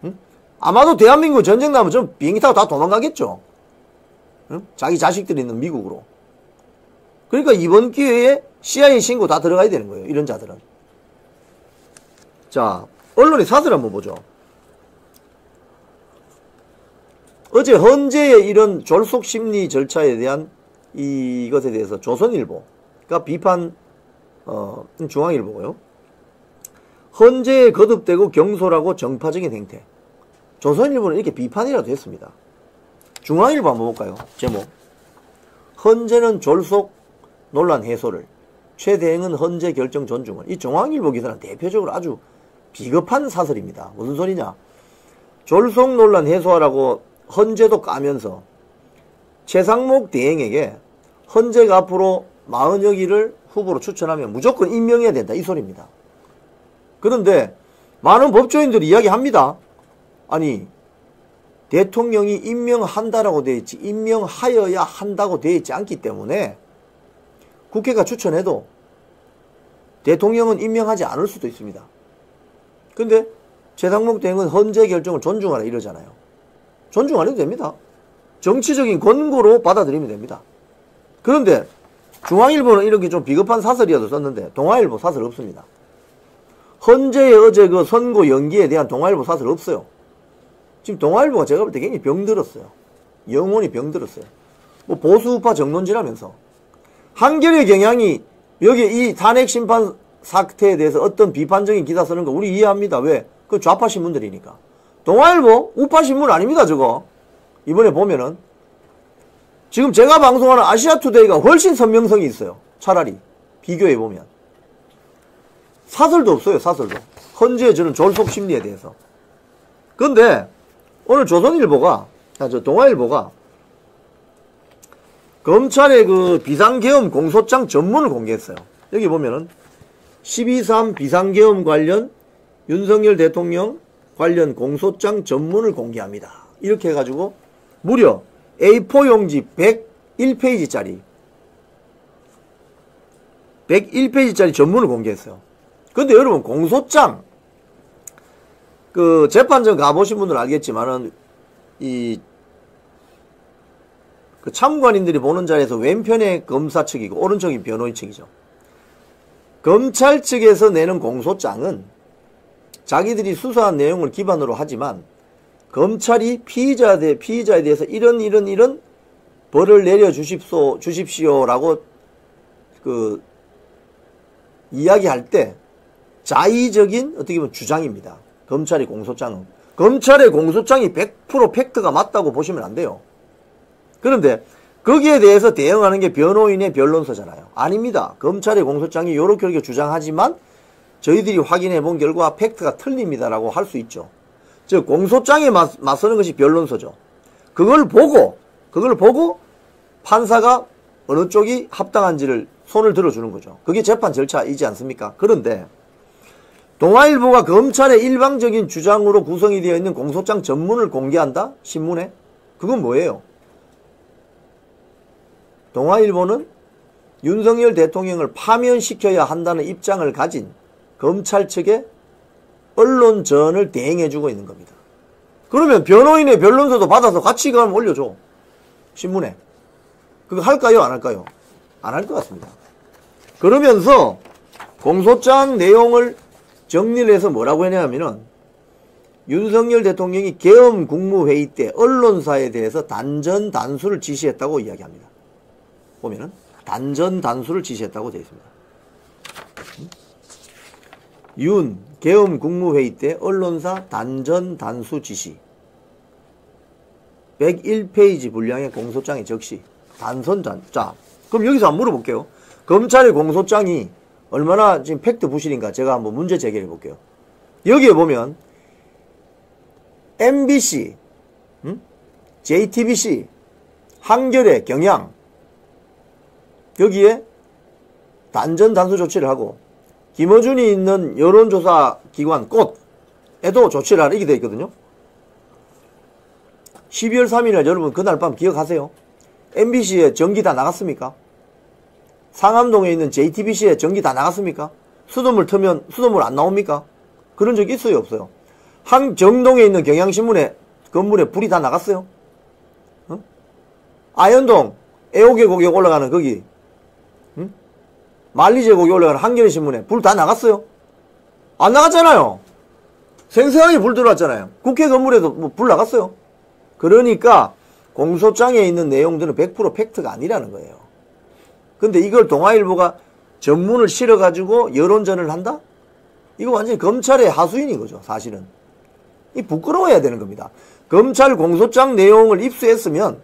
[SPEAKER 4] 응? 아마도 대한민국 전쟁 나면 좀 비행기 타고 다 도망가겠죠. 응? 자기 자식들이 있는 미국으로. 그러니까 이번 기회에 CIA 신고 다 들어가야 되는 거예요. 이런 자들은. 자, 언론의 사설 한번 보죠. 어제 헌재의 이런 졸속 심리 절차에 대한 이것에 대해서 조선일보가 비판, 중앙일보고요. 헌재에 거듭되고 경솔하고 정파적인 행태. 조선일보는 이렇게 비판이라도 했습니다. 중앙일보 한번 볼까요? 제목. 헌재는 졸속 논란 해소를, 최대행은 헌재 결정 존중을. 이 중앙일보 기사는 대표적으로 아주 비겁한 사설입니다. 무슨 소리냐? 졸속 논란 해소하라고 헌재도 까면서 최상목 대행에게 헌재가 앞으로 마은혁이를 후보로 추천하면 무조건 임명해야 된다, 이 소리입니다. 그런데 많은 법조인들이 이야기합니다. 아니, 대통령이 임명한다라고 되어 있지 임명하여야 한다고 되어 있지 않기 때문에 국회가 추천해도 대통령은 임명하지 않을 수도 있습니다. 근데 최상목 대행은 헌재 결정을 존중하라 이러잖아요. 존중 안 해도 됩니다. 정치적인 권고로 받아들이면 됩니다. 그런데 중앙일보는 이렇게 좀 비겁한 사설이라도 썼는데 동아일보 사설 없습니다. 헌재의 어제 그 선고 연기에 대한 동아일보 사설 없어요. 지금 동아일보가 제가 볼 때 굉장히 병들었어요. 영혼이 병들었어요. 뭐 보수우파 정론지라면서 한겨레 경향이 여기 이 탄핵 심판 사태에 대해서 어떤 비판적인 기사 쓰는 거 우리 이해합니다. 왜? 그 좌파 신문들이니까. 동아일보 우파 신문 아닙니다. 저거 이번에 보면은 지금 제가 방송하는 아시아투데이가 훨씬 선명성이 있어요. 차라리 비교해 보면 사설도 없어요. 사설도 헌재의 저는 졸속 심리에 대해서. 그런데 오늘 조선일보가 동아일보가 검찰의 그 비상계엄 공소장 전문을 공개했어요. 여기 보면은 12.3 비상계엄 관련 윤석열 대통령 관련 공소장 전문을 공개합니다. 이렇게 해가지고 무려 A4 용지 101페이지짜리 전문을 공개했어요. 근데 여러분 공소장 그 재판정 가보신 분들은 알겠지만은 이 그 참관인들이 보는 자리에서 왼편에 검사 측이고 오른쪽이 변호인 측이죠. 검찰 측에서 내는 공소장은 자기들이 수사한 내용을 기반으로 하지만 검찰이 피의자에 대해서 이런 벌을 내려 주십시오라고 그 이야기할 때 자의적인 어떻게 보면 주장입니다. 검찰의 공소장은. 검찰의 공소장이 100% 팩트가 맞다고 보시면 안 돼요. 그런데 거기에 대해서 대응하는 게 변호인의 변론서잖아요. 아닙니다. 검찰의 공소장이 요렇게 주장하지만 저희들이 확인해 본 결과 팩트가 틀립니다라고 할 수 있죠. 즉 공소장에 맞서는 것이 변론서죠. 그걸 보고 판사가 어느 쪽이 합당한지를 손을 들어주는 거죠. 그게 재판 절차이지 않습니까? 그런데 동아일보가 검찰의 일방적인 주장으로 구성이 되어 있는 공소장 전문을 공개한다? 신문에? 그건 뭐예요? 동아일보는 윤석열 대통령을 파면시켜야 한다는 입장을 가진 검찰 측의 언론전을 대행해주고 있는 겁니다. 그러면 변호인의 변론서도 받아서 같이 그럼 올려줘. 신문에. 그거 할까요? 안 할까요? 안 할 것 같습니다. 그러면서 공소장 내용을 정리를 해서 뭐라고 했냐면은 윤석열 대통령이 계엄 국무회의 때 언론사에 대해서 단전 단수를 지시했다고 이야기합니다. 보면은 단전 단수를 지시했다고 되어 있습니다. 윤 계엄 국무회의 때 언론사 단전 단수 지시 101페이지 분량의 공소장의 적시 단선단. 자, 그럼 여기서 한번 물어볼게요. 검찰의 공소장이 얼마나 지금 팩트 부실인가 제가 한번 문제 제기해 볼게요. 여기에 보면 MBC, JTBC, 한겨레, 경향 여기에 단전 단수 조치를 하고 김어준이 있는 여론조사 기관 꽃에도 조치를 하라 이렇게 되어 있거든요. 12월 3일날 여러분 그날 밤 기억하세요? MBC에 전기 다 나갔습니까? 상암동에 있는 JTBC에 전기 다 나갔습니까? 수돗물 트면 수돗물 안 나옵니까? 그런 적 있어요, 없어요? 항정동에 있는 경향신문에 건물에 불이 다 나갔어요? 어? 아현동 애호계곡에 올라가는 거기 만리제곡에 올라가는 한겨레신문에 불 다 나갔어요? 안 나갔잖아요. 생생하게 불 들어왔잖아요. 국회 건물에도 뭐 불 나갔어요. 그러니까 공소장에 있는 내용들은 100% 팩트가 아니라는 거예요. 근데 이걸 동아일보가 전문을 실어가지고 여론전을 한다? 이거 완전히 검찰의 하수인인 거죠, 사실은. 이 부끄러워야 되는 겁니다. 검찰 공소장 내용을 입수했으면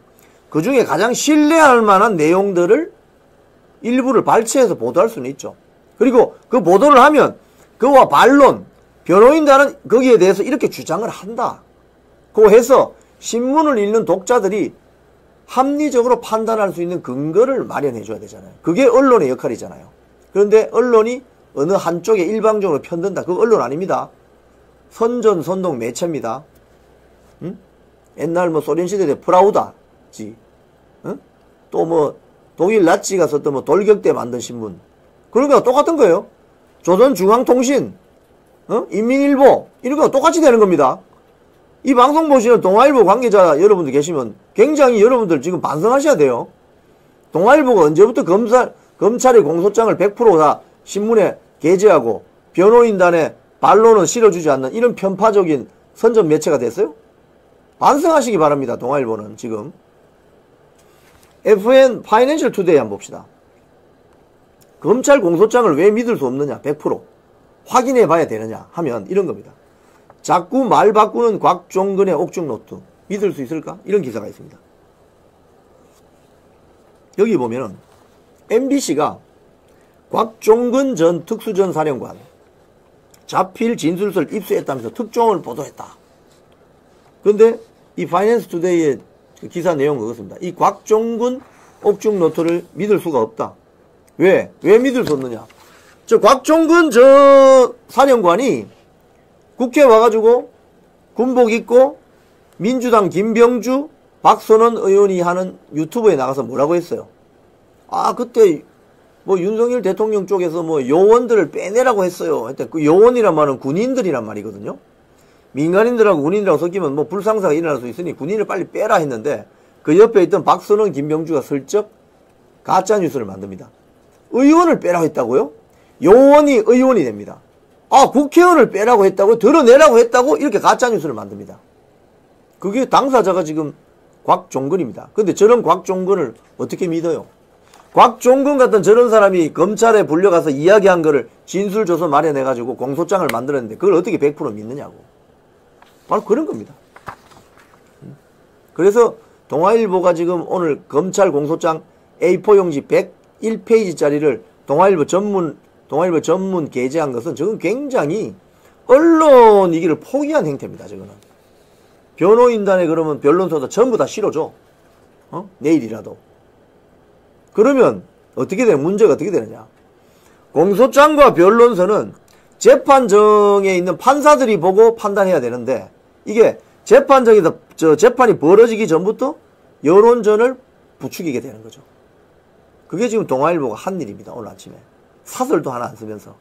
[SPEAKER 4] 그 중에 가장 신뢰할 만한 내용들을 일부를 발췌해서 보도할 수는 있죠. 그리고 그 보도를 하면 그와 반론, 변호인단은 거기에 대해서 이렇게 주장을 한다. 고 해서 신문을 읽는 독자들이 합리적으로 판단할 수 있는 근거를 마련해 줘야 되잖아요. 그게 언론의 역할이잖아요. 그런데 언론이 어느 한쪽에 일방적으로 편든다. 그거 언론 아닙니다. 선전선동 매체입니다. 응? 옛날 뭐 소련시대 때 프라우다지. 응? 또 뭐 독일 나치가 썼던 뭐 돌격대 만든 신문. 그런 거랑 똑같은 거예요. 조선중앙통신, 인민일보 이런 거랑 똑같이 되는 겁니다. 이 방송 보시는 동아일보 관계자 여러분들 계시면 굉장히 여러분들 지금 반성하셔야 돼요. 동아일보가 언제부터 검찰의 공소장을 100% 다 신문에 게재하고 변호인단에 반론은 실어주지 않는 이런 편파적인 선전 매체가 됐어요? 반성하시기 바랍니다. 동아일보는 지금. FN 파이낸셜 투데이 한번 봅시다. 검찰 공소장을 왜 믿을 수 없느냐? 100% 확인해 봐야 되느냐 하면 이런 겁니다. 자꾸 말 바꾸는 곽종근의 옥중 노트 믿을 수 있을까? 이런 기사가 있습니다. 여기 보면은 MBC가 곽종근 전 특수전 사령관 자필 진술서를 입수했다면서 특종을 보도했다. 그런데 이 파이낸스 투데이의 기사 내용은 그렇습니다. 이 곽종근 옥중 노트를 믿을 수가 없다. 왜? 왜 믿을 수 없느냐? 저 곽종근 저 사령관이 국회 와가지고 군복 입고 민주당 김병주, 박선원 의원이 하는 유튜브에 나가서 뭐라고 했어요? 아, 그때 뭐 윤석열 대통령 쪽에서 뭐 요원들을 빼내라고 했어요. 하여튼 그 요원이란 말은 군인들이란 말이거든요. 민간인들하고 군인들하고 섞이면 뭐 불상사가 일어날 수 있으니 군인을 빨리 빼라 했는데 그 옆에 있던 박선원, 김병주가 슬쩍 가짜뉴스를 만듭니다. 의원을 빼라고 했다고요? 요원이 의원이 됩니다. 아, 국회의원을 빼라고 했다고? 드러내라고 했다고? 이렇게 가짜뉴스를 만듭니다. 그게 당사자가 지금 곽종근입니다. 근데 저런 곽종근을 어떻게 믿어요? 곽종근 같은 저런 사람이 검찰에 불려가서 이야기한 거를 진술조서 마련해가지고 공소장을 만들었는데 그걸 어떻게 100% 믿느냐고. 바로 그런 겁니다. 그래서 동아일보가 지금 오늘 검찰 공소장 A4 용지 101페이지짜리를 동아일보 전문 게재한 것은 저건 굉장히 언론이기를 포기한 행태입니다. 저거는. 변호인단에 그러면 변론서도 전부 다 실어줘. 내일이라도. 그러면 어떻게 되냐? 문제가 어떻게 되느냐? 공소장과 변론서는 재판정에 있는 판사들이 보고 판단해야 되는데 이게 재판정에서 재판이 벌어지기 전부터 여론전을 부추기게 되는 거죠. 그게 지금 동아일보가 한 일입니다. 오늘 아침에. 사설도 하나 안 쓰면서.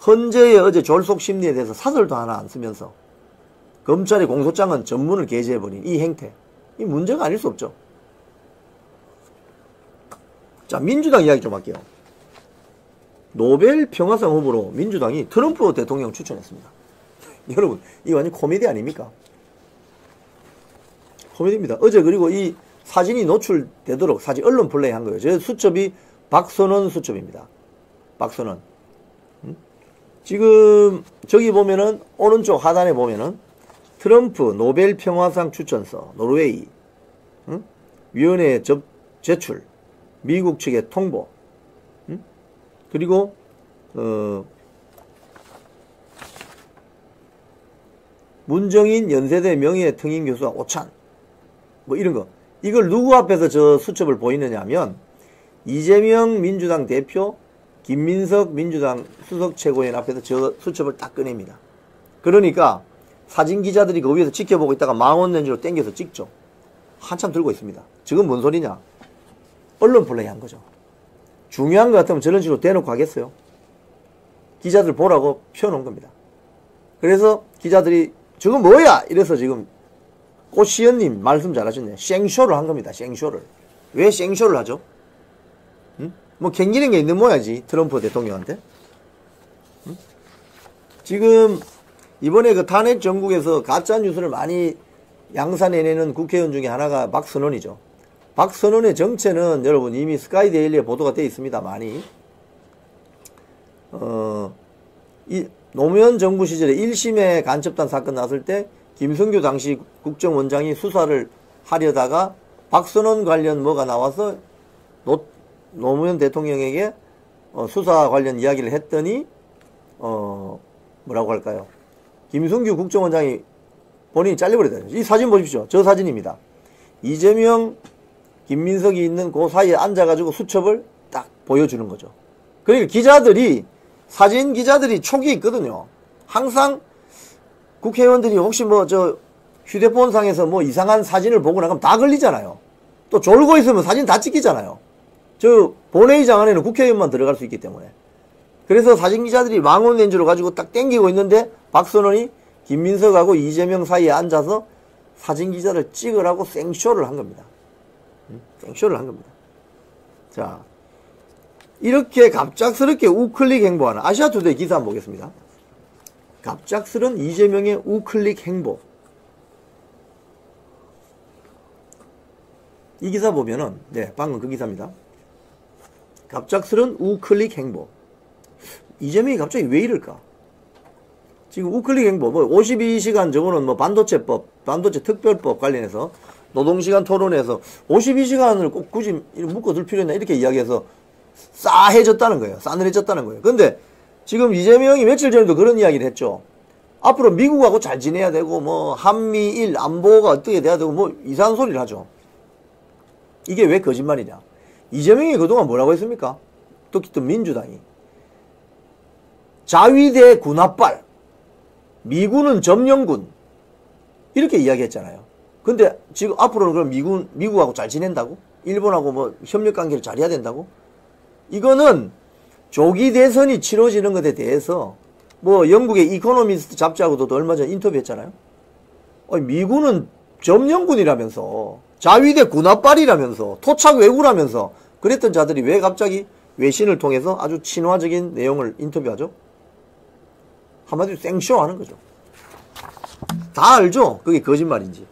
[SPEAKER 4] 헌재의 어제 졸속 심리에 대해서 사설도 하나 안 쓰면서 검찰의 공소장은 전문을 게재해버린 이 행태. 이 문제가 아닐 수 없죠. 자, 민주당 이야기 좀 할게요. 노벨 평화상 후보로 민주당이 트럼프 대통령 추천했습니다. 여러분, 이거 완전 코미디 아닙니까? 코미디입니다. 어제 그리고 이 사진이 노출되도록 사진 언론 플레이 한 거예요. 제 수첩이 박선원 수첩입니다. 박선원. 지금 저기 보면은 오른쪽 하단에 보면은 트럼프 노벨 평화상 추천서 노르웨이 위원회에 제출 미국 측에 통보 그리고 문정인 연세대 명예 특임 교수와 오찬 뭐 이런 거 이걸 누구 앞에서 저 수첩을 보이느냐 하면 이재명 민주당 대표 김민석 민주당 수석 최고위원 앞에서 저 수첩을 딱 꺼냅니다. 그러니까 사진 기자들이 그 위에서 지켜보고 있다가 망원 렌즈로 당겨서 찍죠. 한참 들고 있습니다. 지금 뭔 소리냐? 언론 플레이 한 거죠. 중요한 것 같으면 저런 식으로 대놓고 하겠어요? 기자들 보라고 펴놓은 겁니다. 그래서 기자들이 저거 뭐야? 이래서 지금 꽃시연님 말씀 잘하셨네. 생쇼를 한 겁니다. 생쇼를. 왜 생쇼를 하죠? 응? 뭐 갱기는 게 있는 모양이지. 트럼프 대통령한테. 응? 지금 이번에 그 탄핵 전국에서 가짜 뉴스를 많이 양산해내는 국회의원 중에 하나가 박선원이죠. 박선원의 정체는 여러분 이미 스카이데일리에 보도가 되어 있습니다. 많이. 이 노무현 정부 시절에 1심에 간첩단 사건 났을 때 김성규 당시 국정원장이 수사를 하려다가 박선원 관련 뭐가 나와서 노무현 대통령에게 수사 관련 이야기를 했더니 뭐라고 할까요? 김성규 국정원장이 본인이 잘려버렸다. 이 사진 보십시오. 저 사진입니다. 이재명, 김민석이 있는 그 사이에 앉아가지고 수첩을 딱 보여주는 거죠. 그러니까 기자들이 사진 기자들이 촉이 있거든요. 항상 국회의원들이 혹시 뭐 저 휴대폰상에서 뭐 이상한 사진을 보고 나가면 다 걸리잖아요. 또 졸고 있으면 사진 다 찍히잖아요. 저 본회의장 안에는 국회의원만 들어갈 수 있기 때문에. 그래서 사진 기자들이 망원 렌즈로 가지고 딱 땡기고 있는데 박선원이 김민석하고 이재명 사이에 앉아서 사진 기자를 찍으라고 생쇼를 한 겁니다. 생쇼를 한 겁니다. 자, 이렇게 갑작스럽게 우클릭 행보하는 아시아투데이 기사 한번 보겠습니다. 갑작스런 이재명의 우클릭 행보. 이 기사 보면은 네, 방금 그 기사입니다. 갑작스런 우클릭 행보. 이재명이 갑자기 왜 이럴까? 지금 우클릭 행보, 뭐 52시간 저거는 뭐 반도체법, 반도체 특별법 관련해서 노동시간 토론에서 52시간을 꼭 굳이 묶어둘 필요 있나 이렇게 이야기해서 싸해졌다는 거예요. 싸늘해졌다는 거예요. 근데 지금 이재명이 며칠 전에도 그런 이야기를 했죠. 앞으로 미국하고 잘 지내야 되고 뭐 한미일 안보가 어떻게 돼야 되고 뭐 이상한 소리를 하죠. 이게 왜 거짓말이냐? 이재명이 그동안 뭐라고 했습니까? 특히 또 민주당이 자위대 군합발, 미군은 점령군 이렇게 이야기했잖아요. 근데 지금 앞으로는 그럼 미국하고 잘 지낸다고? 일본하고 뭐 협력관계를 잘 해야 된다고? 이거는 조기 대선이 치러지는 것에 대해서 뭐 영국의 이코노미스트 잡지하고도 얼마 전에 인터뷰했잖아요. 미군은 점령군이라면서 자위대 군합발이라면서 토착 왜구라면서 그랬던 자들이 왜 갑자기 외신을 통해서 아주 친화적인 내용을 인터뷰하죠? 한마디로 생쇼하는 거죠. 다 알죠? 그게 거짓말인지.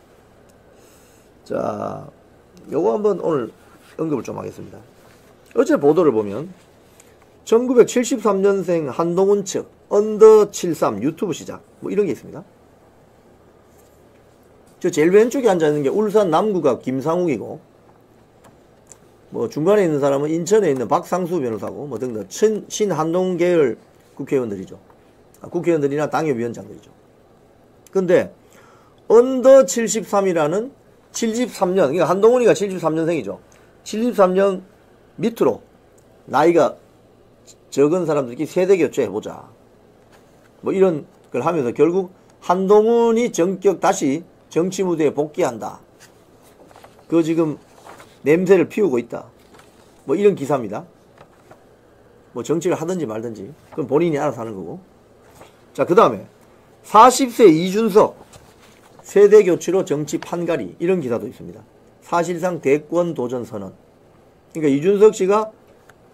[SPEAKER 4] 자, 요거 한번 오늘 언급을 좀 하겠습니다. 어제 보도를 보면 1973년생 한동훈 측 언더 73 유튜브 시작 뭐 이런 게 있습니다. 저 제일 왼쪽에 앉아있는 게 울산 남구갑 김상욱이고 뭐 중간에 있는 사람은 인천에 있는 박상수 변호사고 뭐 등등 친한동훈 계열 국회의원들이죠. 국회의원들이나 당협위원장들이죠. 근데 언더 73이라는 73년 그러니까 한동훈이가 73년생이죠. 73년 밑으로 나이가 적은 사람들끼리 세대교체 해보자. 뭐 이런 걸 하면서 결국 한동훈이 전격 다시 정치 무대에 복귀한다. 그 지금 냄새를 피우고 있다. 뭐 이런 기사입니다. 뭐 정치를 하든지 말든지 그건 본인이 알아서 하는 거고. 자, 그 다음에 40세 이준석 세대교체로 정치 판가리 이런 기사도 있습니다. 사실상 대권 도전 선언. 그러니까 이준석 씨가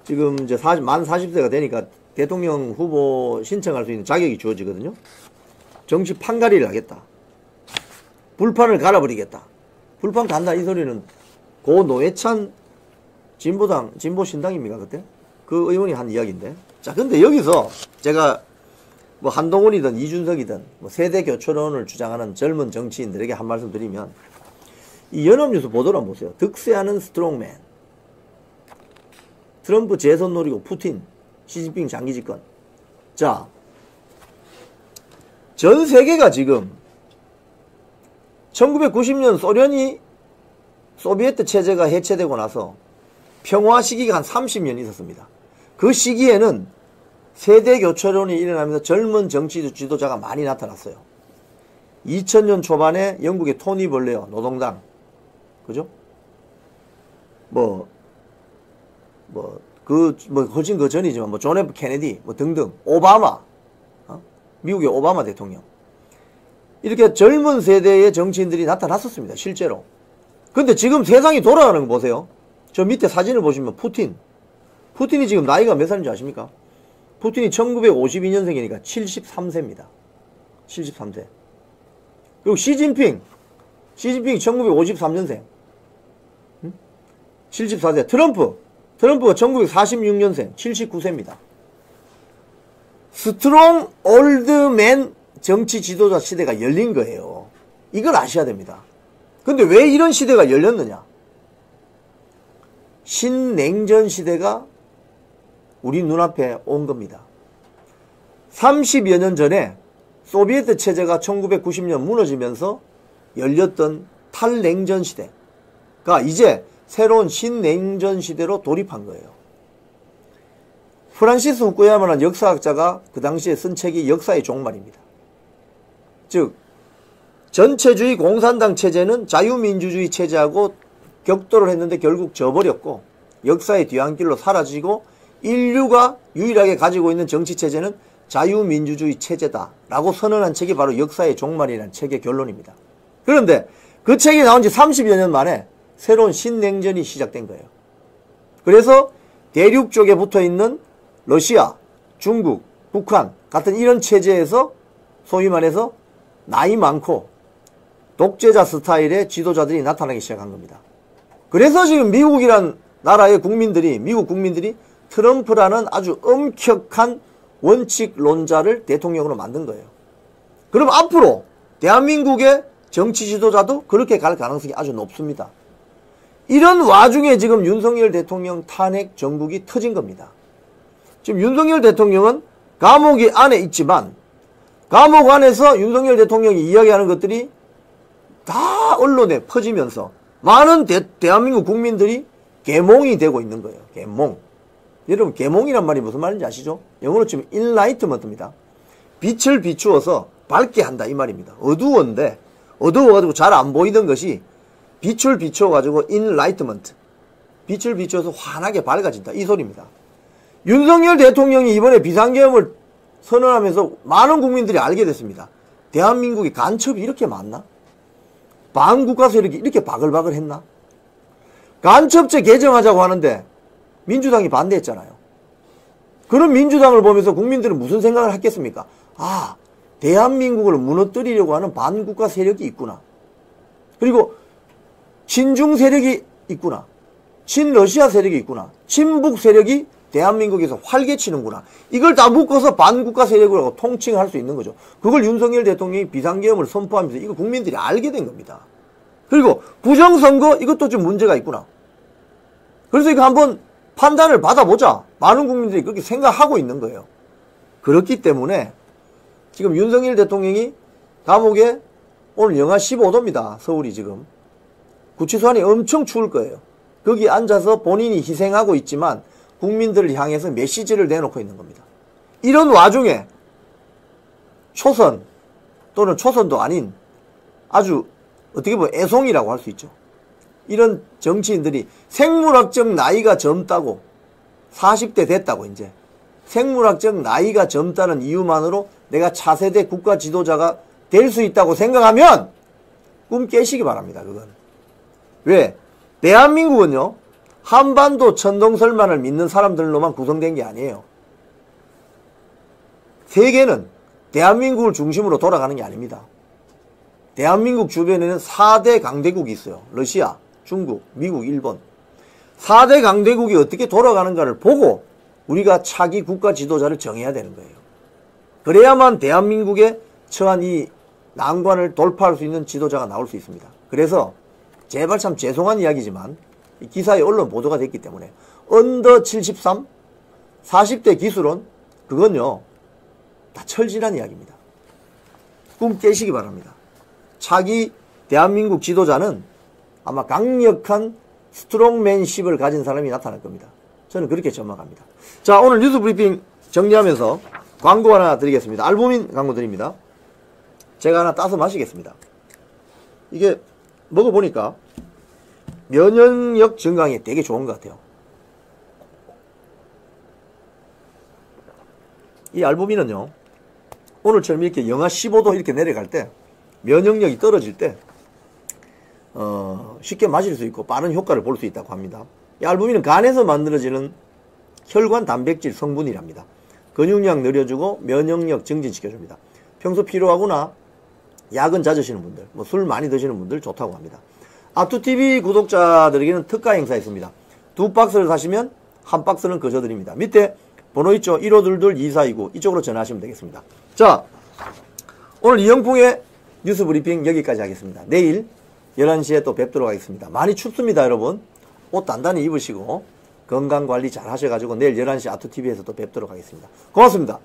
[SPEAKER 4] 지금 이제 만 40세가 되니까 대통령 후보 신청할 수 있는 자격이 주어지거든요. 정치 판가리를 하겠다. 불판을 갈아버리겠다. 불판 간다 이 소리는 고 노회찬 진보신당입니까 그때? 그 의원이 한 이야기인데. 자, 근데 여기서 제가 뭐 한동훈이든 이준석이든 뭐 세대 교체론을 주장하는 젊은 정치인들에게 한 말씀 드리면 이 연합뉴스 보도를 한번 보세요. 득세하는 스트롱맨. 트럼프 재선 노리고 푸틴, 시진핑 장기 집권. 자, 전 세계가 지금 1990년 소비에트 체제가 해체되고 나서 평화 시기가 한 30년 있었습니다. 그 시기에는 세대 교체론이 일어나면서 젊은 정치 지도자가 많이 나타났어요. 2000년 초반에 영국의 토니 블레어 노동당, 그죠? 훨씬 그 전이지만 존 F 케네디 등등, 오바마, 미국의 오바마 대통령, 이렇게 젊은 세대의 정치인들이 나타났었습니다, 실제로. 근데 지금 세상이 돌아가는 거 보세요. 저 밑에 사진을 보시면 푸틴이 지금 나이가 몇 살인지 아십니까? 푸틴이 1952년생이니까 73세입니다. 73세. 그리고 시진핑이 1953년생. 74세. 트럼프가 1946년생. 79세입니다. 스트롱 올드맨 정치 지도자 시대가 열린 거예요. 이걸 아셔야 됩니다. 근데 왜 이런 시대가 열렸느냐? 신냉전 시대가 우리 눈앞에 온 겁니다. 30여 년 전에 소비에트 체제가 1990년 무너지면서 열렸던 탈냉전 시대가 이제 새로운 신냉전 시대로 돌입한 거예요. 프란시스 후쿠야마라는 역사학자가 그 당시에 쓴 책이 역사의 종말입니다. 즉 전체주의 공산당 체제는 자유민주주의 체제하고 격돌을 했는데 결국 져버렸고 역사의 뒤안길로 사라지고 인류가 유일하게 가지고 있는 정치체제는 자유민주주의 체제다 라고 선언한 책이 바로 역사의 종말이라는 책의 결론입니다. 그런데 그 책이 나온 지 30여 년 만에 새로운 신냉전이 시작된 거예요. 그래서 대륙 쪽에 붙어있는 러시아, 중국, 북한 같은 이런 체제에서 소위 말해서 나이 많고 독재자 스타일의 지도자들이 나타나기 시작한 겁니다. 그래서 지금 미국이란 나라의 미국 국민들이 트럼프라는 아주 엄격한 원칙론자를 대통령으로 만든 거예요. 그럼 앞으로 대한민국의 정치 지도자도 그렇게 갈 가능성이 아주 높습니다. 이런 와중에 지금 윤석열 대통령 탄핵 전국이 터진 겁니다. 지금 윤석열 대통령은 감옥이 안에 있지만 감옥 안에서 윤석열 대통령이 이야기하는 것들이 다 언론에 퍼지면서 많은 대한민국 국민들이 계몽이 되고 있는 거예요. 계몽. 여러분 계몽이란 말이 무슨 말인지 아시죠? 영어로 치면 enlightenment입니다. 빛을 비추어서 밝게 한다 이 말입니다. 어두웠는데 어두워가지고 잘 안 보이던 것이 빛을 비추어가지고 enlightenment. 빛을 비추어서 환하게 밝아진다 이 소리입니다. 윤석열 대통령이 이번에 비상계엄을 선언하면서 많은 국민들이 알게 됐습니다. 대한민국이 간첩이 이렇게 많나? 반국가 세력이 이렇게 바글바글 했나? 간첩죄 개정하자고 하는데 민주당이 반대했잖아요. 그런 민주당을 보면서 국민들은 무슨 생각을 했겠습니까? 아, 대한민국을 무너뜨리려고 하는 반국가 세력이 있구나. 그리고 친중 세력이 있구나. 친러시아 세력이 있구나. 친북 세력이 대한민국에서 활개치는구나. 이걸 다 묶어서 반국가 세력으로 통칭할 수 있는 거죠. 그걸 윤석열 대통령이 비상계엄을 선포하면서 이거 국민들이 알게 된 겁니다. 그리고 부정선거 이것도 좀 문제가 있구나. 그래서 이거 한번 판단을 받아보자. 많은 국민들이 그렇게 생각하고 있는 거예요. 그렇기 때문에 지금 윤석열 대통령이 감옥에 오늘 영하 15도입니다. 서울이 지금. 구치소안이 엄청 추울 거예요. 거기 앉아서 본인이 희생하고 있지만 국민들을 향해서 메시지를 내놓고 있는 겁니다. 이런 와중에 초선 또는 초선도 아닌 아주 어떻게 보면 애송이라고 할 수 있죠. 이런 정치인들이 생물학적 나이가 젊다고 40대 됐다고 이제 생물학적 나이가 젊다는 이유만으로 내가 차세대 국가 지도자가 될 수 있다고 생각하면 꿈 깨시기 바랍니다. 그건. 왜? 대한민국은요. 한반도 천동설만을 믿는 사람들로만 구성된 게 아니에요. 세계는 대한민국을 중심으로 돌아가는 게 아닙니다. 대한민국 주변에는 4대 강대국이 있어요. 러시아, 중국, 미국, 일본. 4대 강대국이 어떻게 돌아가는가를 보고 우리가 차기 국가 지도자를 정해야 되는 거예요. 그래야만 대한민국에 처한 이 난관을 돌파할 수 있는 지도자가 나올 수 있습니다. 그래서 제발 참 죄송한 이야기지만 기사에 언론 보도가 됐기 때문에 언더 73, 40대 기술원 그건요 다 철진한 이야기입니다. 꿈 깨시기 바랍니다. 차기 대한민국 지도자는 아마 강력한 스트롱맨십을 가진 사람이 나타날 겁니다. 저는 그렇게 전망합니다. 자, 오늘 뉴스 브리핑 정리하면서 광고 하나 드리겠습니다. 알부민 광고 드립니다. 제가 하나 따서 마시겠습니다. 이게 먹어보니까 면역력 증강에 되게 좋은 것 같아요. 이 알부민은요, 오늘처럼 이렇게 영하 15도 이렇게 내려갈 때, 면역력이 떨어질 때, 쉽게 마실 수 있고 빠른 효과를 볼 수 있다고 합니다. 이 알부민은 간에서 만들어지는 혈관 단백질 성분이랍니다. 근육량 늘려주고 면역력 증진시켜줍니다. 평소 피로하거나 야근 잦으시는 분들, 뭐 술 많이 드시는 분들 좋다고 합니다. 아투TV 구독자들에게는 특가 행사 있습니다. 2박스를 사시면 1박스는 거저 드립니다. 밑에 번호 있죠? 1522-2429 이쪽으로 전화하시면 되겠습니다. 자, 오늘 이영풍의 뉴스 브리핑 여기까지 하겠습니다. 내일 11시에 또 뵙도록 하겠습니다. 많이 춥습니다, 여러분. 옷 단단히 입으시고 건강관리 잘 하셔가지고 내일 11시 아투TV에서 또 뵙도록 하겠습니다. 고맙습니다.